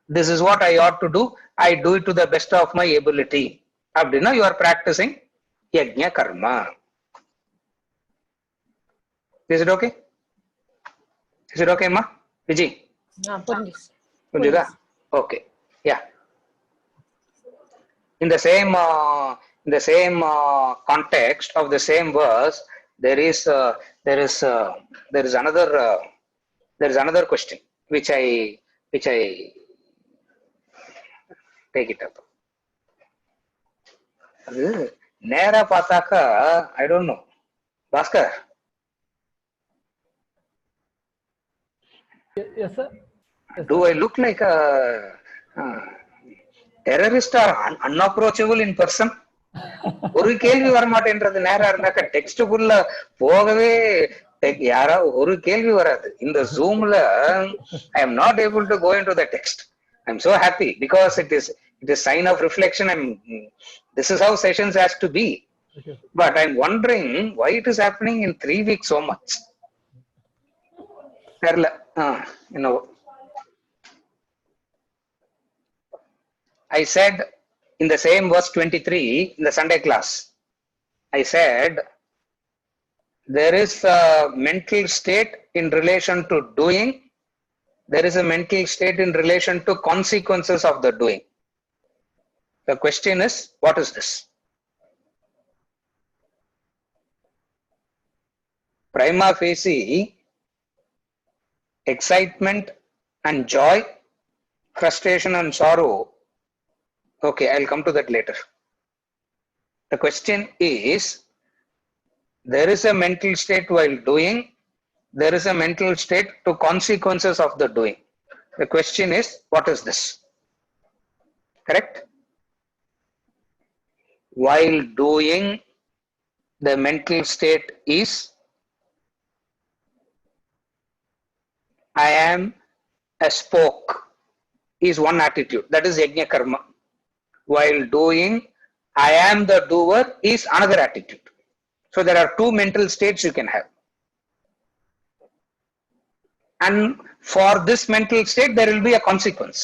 this is what I ought to do. I do it to the best of my ability. Abdinna, you are practicing yajna karma. Is it okay? Is it okay, ma? Vijay? Please. Okay. Yeah. In the same context of the same verse, there is another question which I take it up. Nera Pataka, I don't know. Bhaskar. Yes, sir. Do I look like a terrorist or unapproachable in person? ஒரு கேள்வி வரமாட்டேன்றது நேரா இருந்தாக்க text குள்ள போகவே யாரா ஒரு கேள்வி வராது. இந்த ஜூம்ல I am not able to go into the text. I am so happy because it is sign of reflection. This is how sessions has to be. But I am wondering why it is happening in 3 weeks so much. I said in the same verse 23 in the Sunday class, I said there is a mental state in relation to doing. There is a mental state in relation to consequences of the doing. The question is, what is this? Prima facie, excitement and joy, frustration and sorrow. Okay, I'll come to that later. The question is, there is a mental state while doing, there is a mental state to consequences of the doing. The question is, what is this? Correct? While doing, the mental state is, I am a spoke, is one attitude. That is yajna karma. While doing, I am the doer is another attitude. So there are two mental states you can have. And for this mental state, there will be a consequence.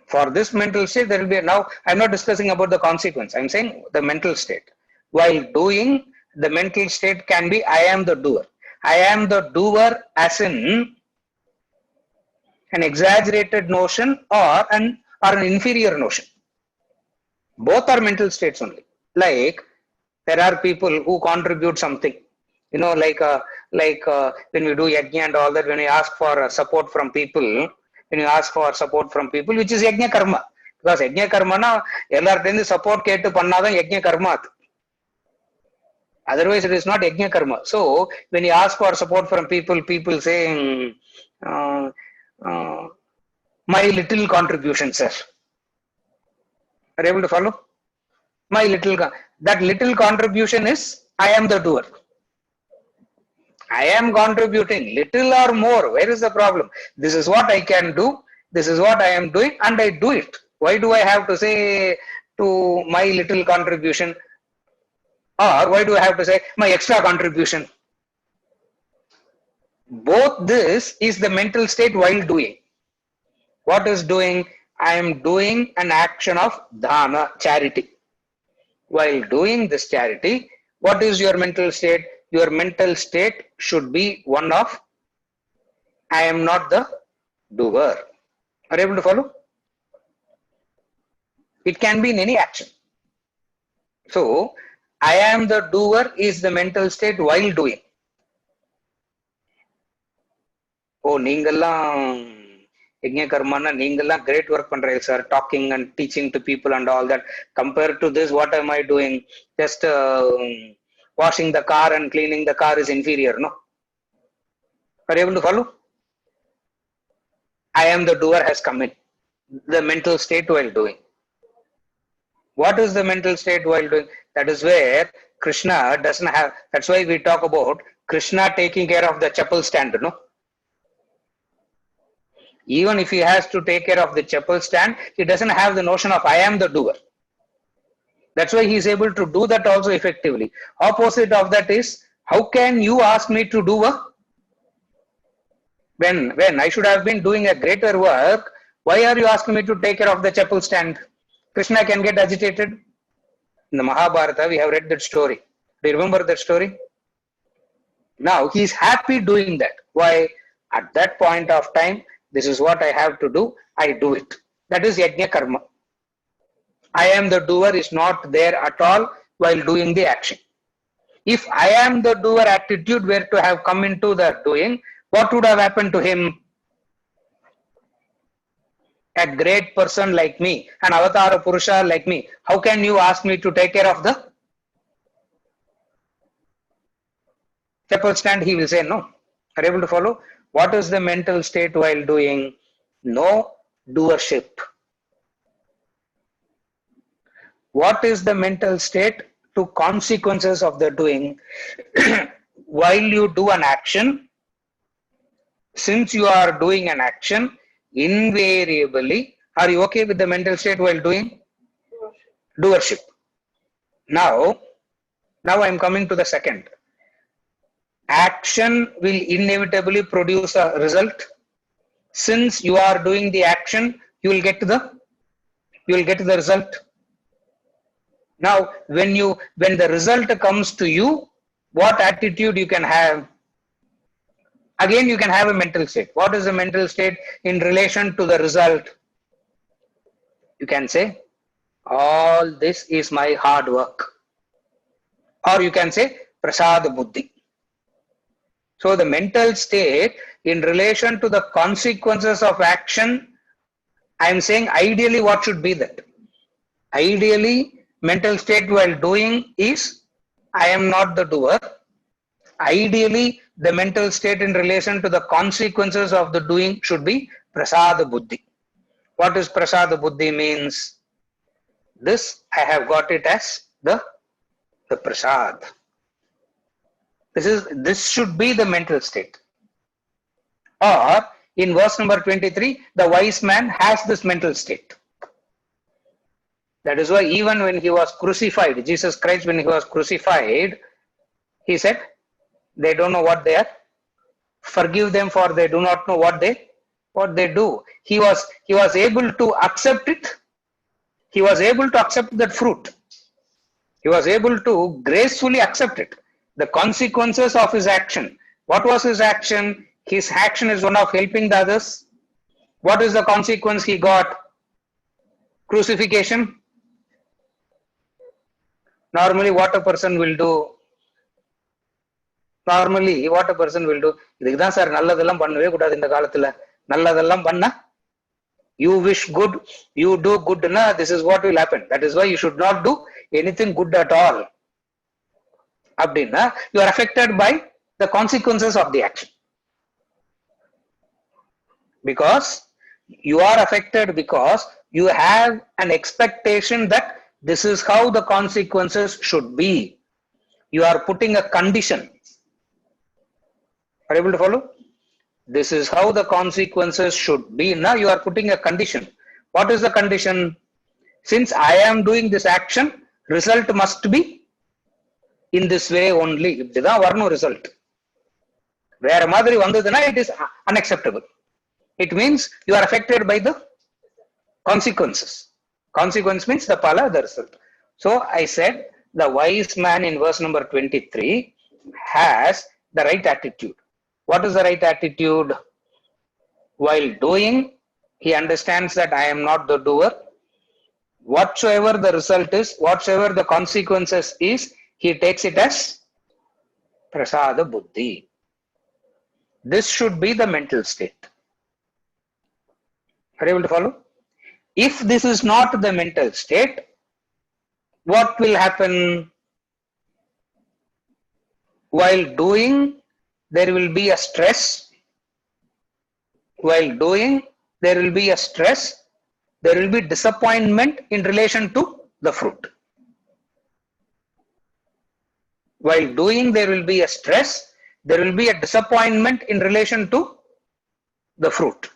For this mental state, there will be now, I'm not discussing about the consequence. I'm saying the mental state. While doing, the mental state can be, I am the doer. I am the doer as in an exaggerated notion or an inferior notion. Both are mental states only. Like there are people who contribute something, like when we do yajna and all that, when we ask for support from people, which is yajna karma, because yajna karma na ellarthendu support kettu pannadan yajna karma. Otherwise, it is not yajna karma. So, when you ask for support from people, people saying, my little contribution, sir. Are you able to follow? My little, that little contribution is, I am the doer. I am contributing little or more. Where is the problem? This is what I can do. This is what I am doing, and I do it. Why do I have to say to my little contribution? Or why do I have to say my extra contribution? Both this is the mental state while doing. What is doing? I am doing an action of dana, charity. While doing this charity, what is your mental state? Your mental state should be one of, I am not the doer. Are you able to follow? It can be in any action. So, I am the doer is the mental state while doing. Oh, நீங்கெல்லாம் யஜ்ஞ கர்மானா நீங்கெல்லாம் great work பண்றீங்க sir, talking and teaching to people and all that. Compared to this, what am I doing? Just washing the car and cleaning the car is inferior, no? Are you able to follow? I am the doer has come in. The mental state while doing. What is the mental state while doing? That is where Krishna doesn't have, that's why we talk about Krishna taking care of the chapel stand, no? Even if he has to take care of the chapel stand, he doesn't have the notion of I am the doer. That's why he is able to do that also effectively. Opposite of that is, how can you ask me to do a, when I should have been doing a greater work, why are you asking me to take care of the chapel stand? Krishna can get agitated. In the Mahabharata, we have read that story. Do you remember that story? Now, he is happy doing that. Why? At that point of time, this is what I have to do, I do it. That is yajna karma. I am the doer is not there at all while doing the action. If I am the doer attitude were to have come into the doing, what would have happened to him? A great person like me, an avatar Purusha like me, how can you ask me to take care of the chapel stand? He will say no. Are you able to follow? What is the mental state while doing? No doership. What is the mental state to consequences of the doing? While you do an action, since you are doing an action, invariably, are you okay with the mental state while doing? Doership. Now I am coming to the second. Action will inevitably produce a result. Since you are doing the action, you will get to the result. Now, when the result comes to you, what attitude you can have? Again, you can have a mental state. What is the mental state in relation to the result? You can say, all this is my hard work. Or you can say, prasad buddhi. So the mental state in relation to the consequences of action, I am saying ideally what should be that? Ideally, mental state while doing is, I am not the doer. Ideally, the mental state in relation to the consequences of the doing should be prasada buddhi. What is prasada buddhi means? This, I have got it as the prasad. This should be the mental state. Or in verse number 23, the wise man has this mental state. That is why even when he was crucified, Jesus Christ, when he was crucified, he said, they don't know what they are. Forgive them, for they do not know what they do. He was able to accept it. He was able to accept that fruit. He was able to gracefully accept it. The consequences of his action. What was his action? His action is one of helping the others. What is the consequence he got? Crucifixion. Normally what a person will do, இதுக்குதான் sir நல்லதெல்லாம் பண்ணவே கூடாது இந்த காலத்துல. நல்லதெல்லாம் பண்ணா, you wish good, you do good, this is what will happen. That is why you should not do anything good at all. அப்படின்னா you are affected by the consequences of the action. Because you are affected because you have an expectation that this is how the consequences should be. You are putting a condition. Are you able to follow? This is how the consequences should be. Now you are putting a condition. What is the condition? Since I am doing this action, result must be in this way only. இப்படிதான் வரணும் result. வேற மாதிரி வந்ததுன்னா it is unacceptable. It means you are affected by the consequences. Consequence means the phala, the result. So I said the wise man in verse number 23 has the right attitude. What is the right attitude? While doing, he understands that I am not the doer. Whatsoever the result is, whatsoever the consequences is, he takes it as prasada buddhi. This should be the mental state. Are you able to follow? If this is not the mental state, what will happen? While doing, there will be a stress. While doing, there will be a stress. There will be disappointment in relation to the fruit. While doing, there will be a stress. There will be a disappointment in relation to the fruit.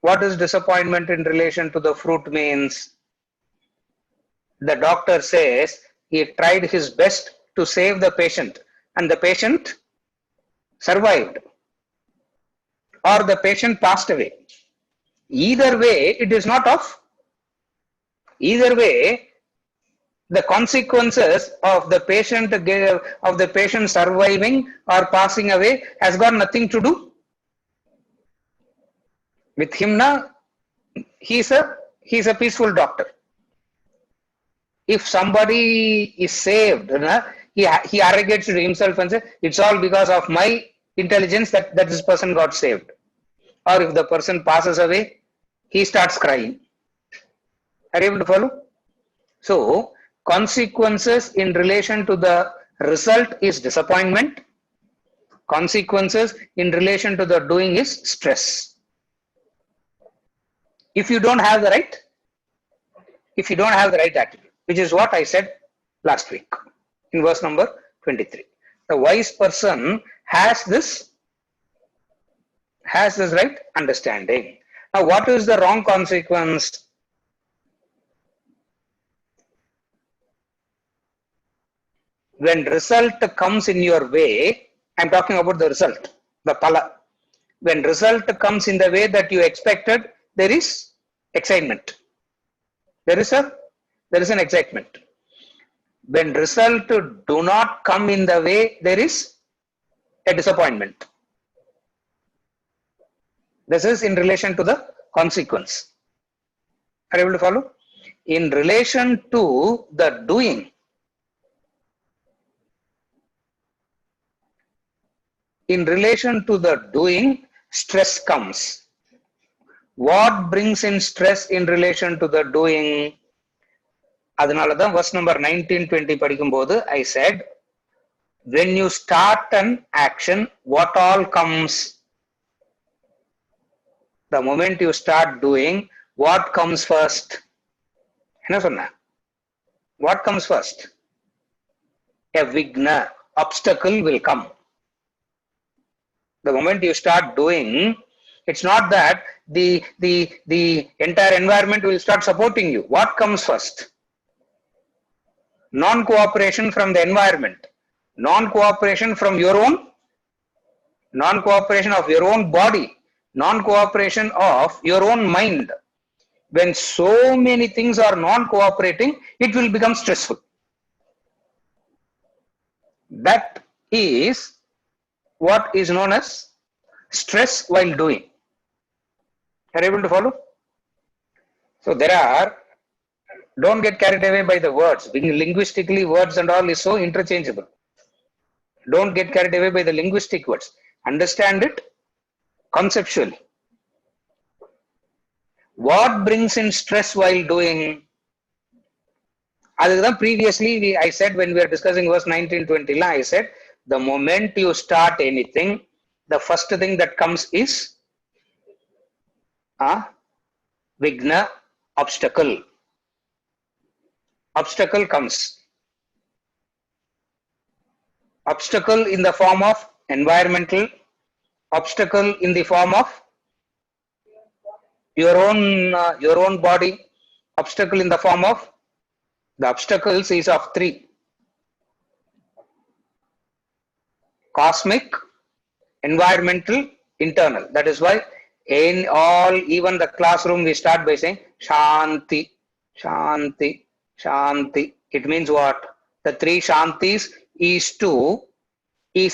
What is disappointment in relation to the fruit means? The doctor says he tried his best to save the patient and the patient survived or the patient passed away. Either way, it is not of. Either way, the consequences of the patient surviving or passing away has got nothing to do with him. Now he's a peaceful doctor. If somebody is saved, he arrogates to himself and says it's all because of my intelligence that this person got saved. Or if the person passes away, he starts crying. Are you able to follow? So consequences in relation to the result is disappointment. Consequences in relation to the doing is stress. If you don't have the right attitude, which is what I said last week in verse number 23. The wise person has this right understanding. Now, what is the wrong consequence? When result comes in your way, I'm talking about the result, the phala. When result comes in the way that you expected, there is excitement. There is an excitement. When result do not come in the way, there is a disappointment. This is in relation to the consequence. Are you able to follow? In relation to the doing, stress comes. What brings in stress in relation to the doing? அதனாலதான் verse number 19-20 படிக்கும்போது I said, when you start an action, what all comes? The moment you start doing, what comes first? என்ன சொன்ன? What comes first? A vigna, obstacle will come. The moment you start doing, it's not that the entire environment will start supporting you. What comes first? Non-cooperation from the environment, non-cooperation from your own, non-cooperation of your own body, non-cooperation of your own mind. When so many things are non-cooperating, it will become stressful. That is what is known as stress while doing. Are you able to follow? So don't get carried away by the words. Linguistically, words and all is so interchangeable. Don't get carried away by the linguistic words. Understand it conceptually. What brings in stress while doing? Other than previously, I said when we were discussing verse 19-20, I said the moment you start anything, the first thing that comes is Vigna, obstacle. Obstacle comes. Obstacle in the form of environmental, obstacle in the form of your own body, obstacle in the form of the obstacles is of three: cosmic, environmental, internal. That is why in all, even the classroom, we start by saying Shanti, Shanti, Shanti. It means what? The three Shantis is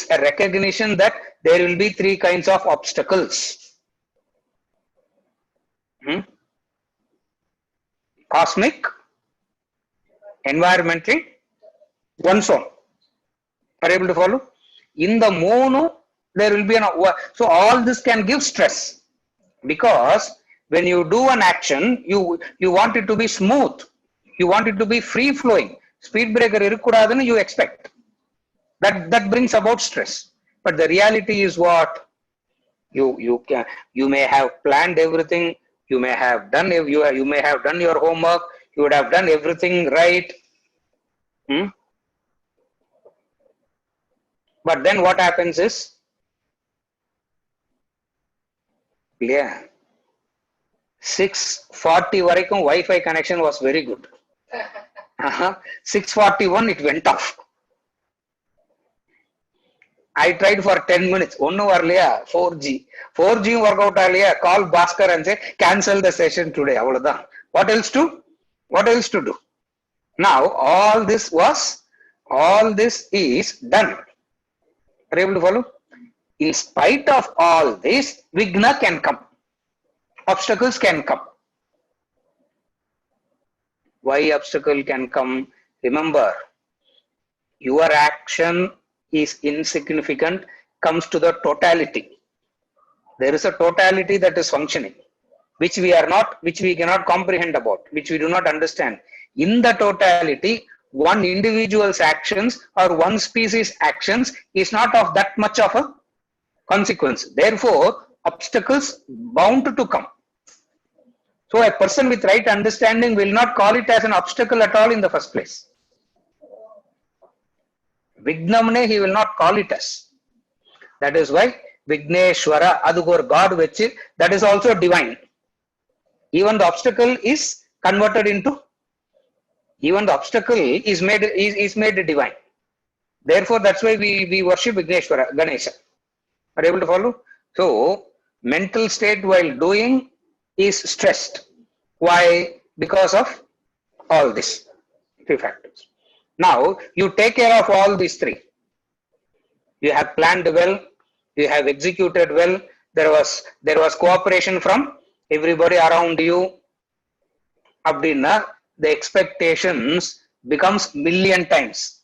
a recognition that there will be three kinds of obstacles. Cosmic, environmental, one's own. Are you able to follow? In the mono, there will be an, so all this can give stress, because when you do an action, you want it to be smooth, you want it to be free flowing. Speed breaker irukudadanu you expect. That brings about stress. But the reality is what? You may have planned everything, you may have done your homework, you would have done everything right. But then what happens is, 6:40 varaikkum Wi-Fi connection was very good. 6:41 it went off. I tried for 10 minutes. Onnu varlaya 4G. 4G work out alaya. Call Bhaskar and say cancel the session today. Avladha. What else to do? Now all this is done. Are you able to follow? In spite of all this, Vigna can come. Obstacles can come. Why obstacle can come? Remember, your action is insignificant, comes to the totality. There is a totality that is functioning, which we cannot comprehend about, which we do not understand. In the totality, one individual's actions or one species' actions is not of that much of a consequence. Therefore, obstacles bound to come. So a person with right understanding will not call it as an obstacle at all in the first place. Vignamne he will not call it as. That is why Vigneshwara, Adugur God vechi, that is also divine. Even the obstacle is converted into, even the obstacle is made divine. Therefore, that's why we worship Vigneshwara, Ganesha. Are you able to follow? So, mental state while doing is stressed. Why? Because of all this three factors. Now, you take care of all these three. You have planned well, you have executed well, there was cooperation from everybody around you. Abdina, the expectations becomes million times.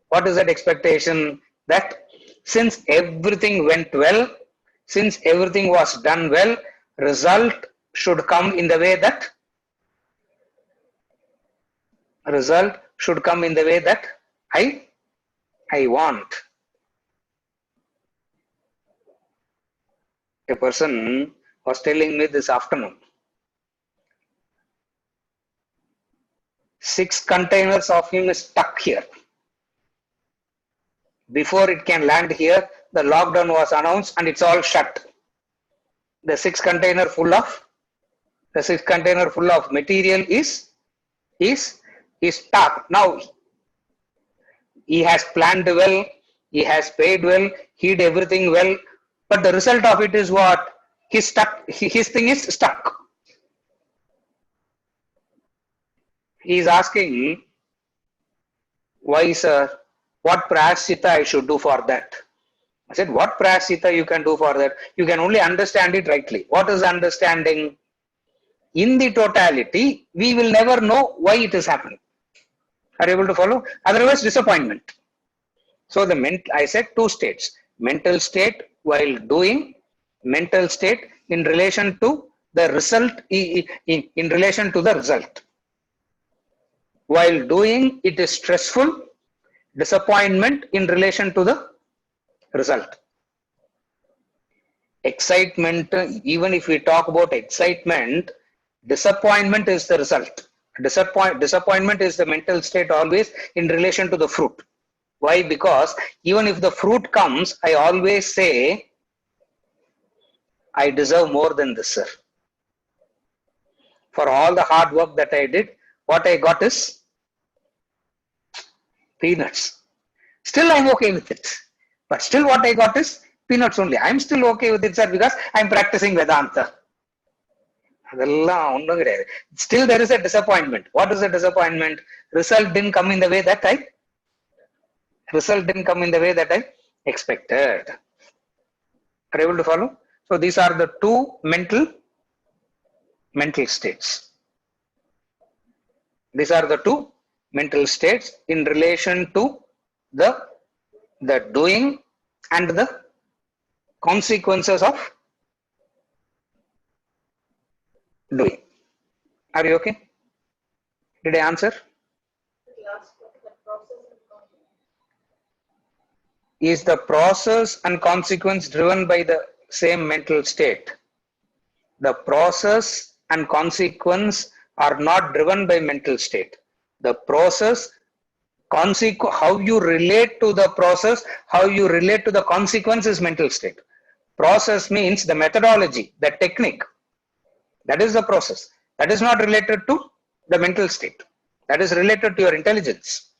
What is that expectation? That since everything went well, since everything was done well, result should come in the way that I want. A person was telling me this afternoon, 6 containers of him is stuck here. Before it can land here, the lockdown was announced and it's all shut. The 6 container full of material is stuck. Now he has planned well, he has paid well, he did everything well, but the result of it is what? His thing is stuck. He is asking, why sir, what prayaschitta I should do for that? I said, what prayaschitta you can do for that? You can only understand it rightly. What is understanding? In the totality, we will never know why it is happening. Are you able to follow? Otherwise, disappointment. So I said 2 states. Mental state while doing, mental state in relation to the result, in relation to the result. While doing, it is stressful, disappointment in relation to the result. Excitement, even if we talk about excitement, disappointment is the result. Disappointment is the mental state always in relation to the fruit. Why? Because even if the fruit comes, I always say, I deserve more than this, sir. For all the hard work that I did, what I got is peanuts. Still, I'm okay with it. But still, what I got is peanuts only. I'm still okay with it, sir, because I'm practicing Vedanta. Still, there is a disappointment. What is the disappointment? Result didn't come in the way that I expected. Are you able to follow? So these are the two mental states. These are the two mental states in relation to the doing and the consequences of doing. Are you okay? Did I answer? Is the process and consequence driven by the same mental state? The process and consequence are not driven by mental state. The process, how you relate to the process, how you relate to the consequence is mental state. Process means the methodology, the technique. That is the process. That is not related to the mental state. That is related to your intelligence,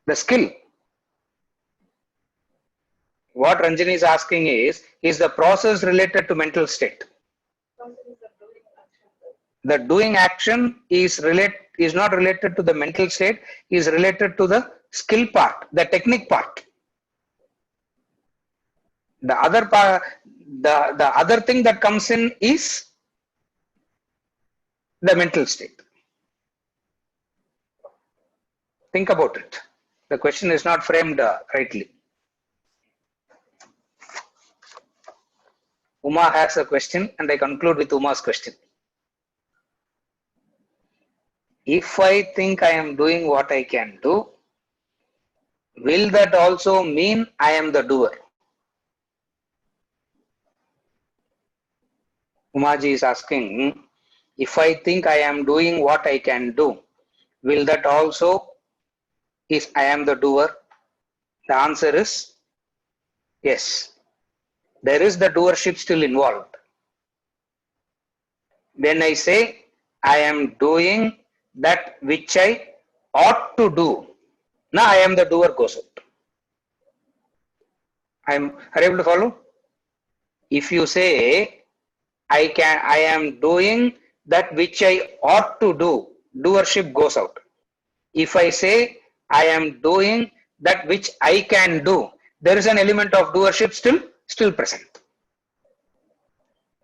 the skill. What Ranjani is asking is the process related to mental state? The doing action is not related to the mental state, is related to the skill part, the technique part. The other part, the other thing that comes in is the mental state. Think about it. The question is not framed rightly. Uma has a question, and I conclude with Uma's question. If I think I am doing what I can do, will that also mean I am the doer? Umaji is asking, if I think I am doing what I can do, will that also is I am the doer? The answer is yes. There is the doership still involved. When I say I am doing that which I ought to do, now I am the doer goes out. Are you able to follow? If you say I am doing that which I ought to do, doership goes out. If I say I am doing that which I can do, there is an element of doership still present.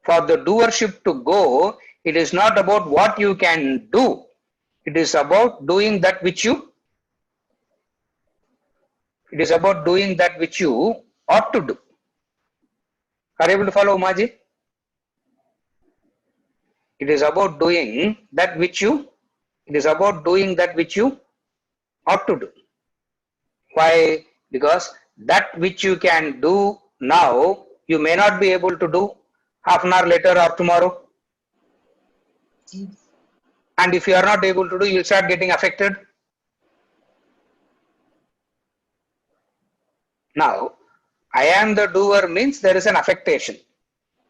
For the doership to go, it is not about what you can do. It is about doing that which you ought to do. Are you able to follow, Umaji? It is about doing that which you ought to do. Why? Because that which you can do now, you may not be able to do half an hour later or tomorrow. And if you are not able to do, you'll start getting affected. Now, I am the doer means there is an affectation.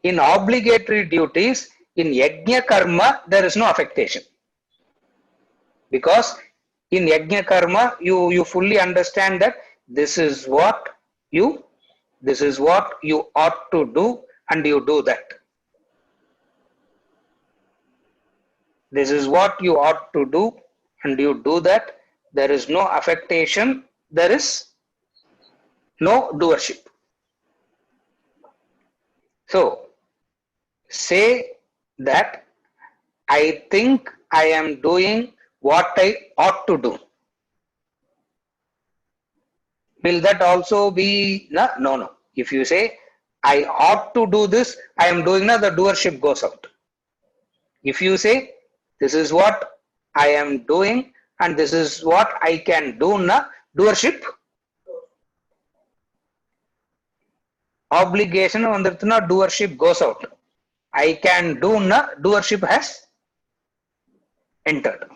In obligatory duties, in yajna karma, there is no affectation. Because in yajna karma, you fully understand that this is what you ought to do, and you do that. This is what you ought to do, and you do that. There is no affectation. There is no doership. So, say that I think I am doing what I ought to do. Will that also be no? If you say I ought to do this, I am doing, the doership goes out. If you say this is what I am doing, and this is what I can do. Na doership. Obligation on the doership goes out. I can do na doership has entered.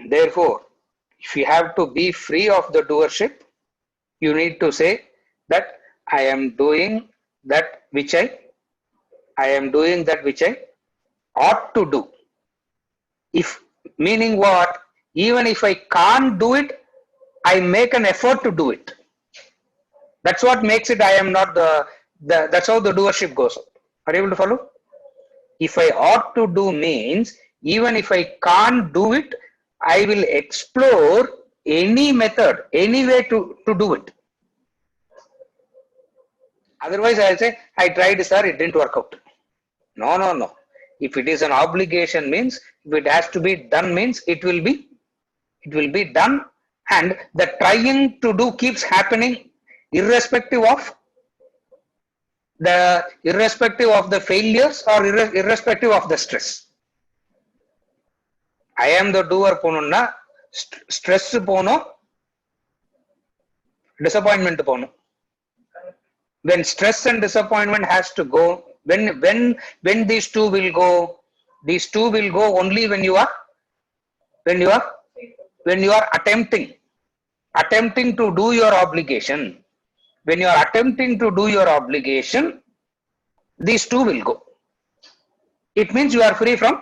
Therefore, if you have to be free of the doership, you need to say that I am doing that which I am doing that which I ought to do. If meaning what? Even if I can't do it, I make an effort to do it. That's what makes it I am not that's how the doership goes. Are you able to follow? If I ought to do means even if I can't do it, I will explore any method, any way to do it. Otherwise, I'll say, I tried, sir, it didn't work out. No, no, no. If it is an obligation means, if it has to be done means, it will be done, and the trying to do keeps happening irrespective of the failures or irrespective of the stress. I am the doer ponunna, stress pono, disappointment pono. When stress and disappointment has to go, when these two will go only when you are attempting to do your obligation. When you are attempting to do your obligation, these two will go. It means you are free from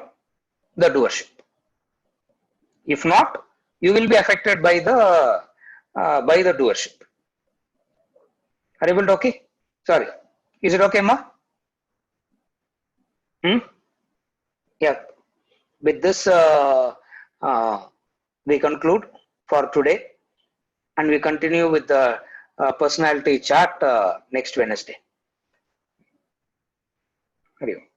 the doership. If not, you will be affected by the doership. Are you able to okay? Sorry. Is it okay, Ma? Yeah. With this, we conclude for today, and we continue with the personality chart next Wednesday. Hari Om.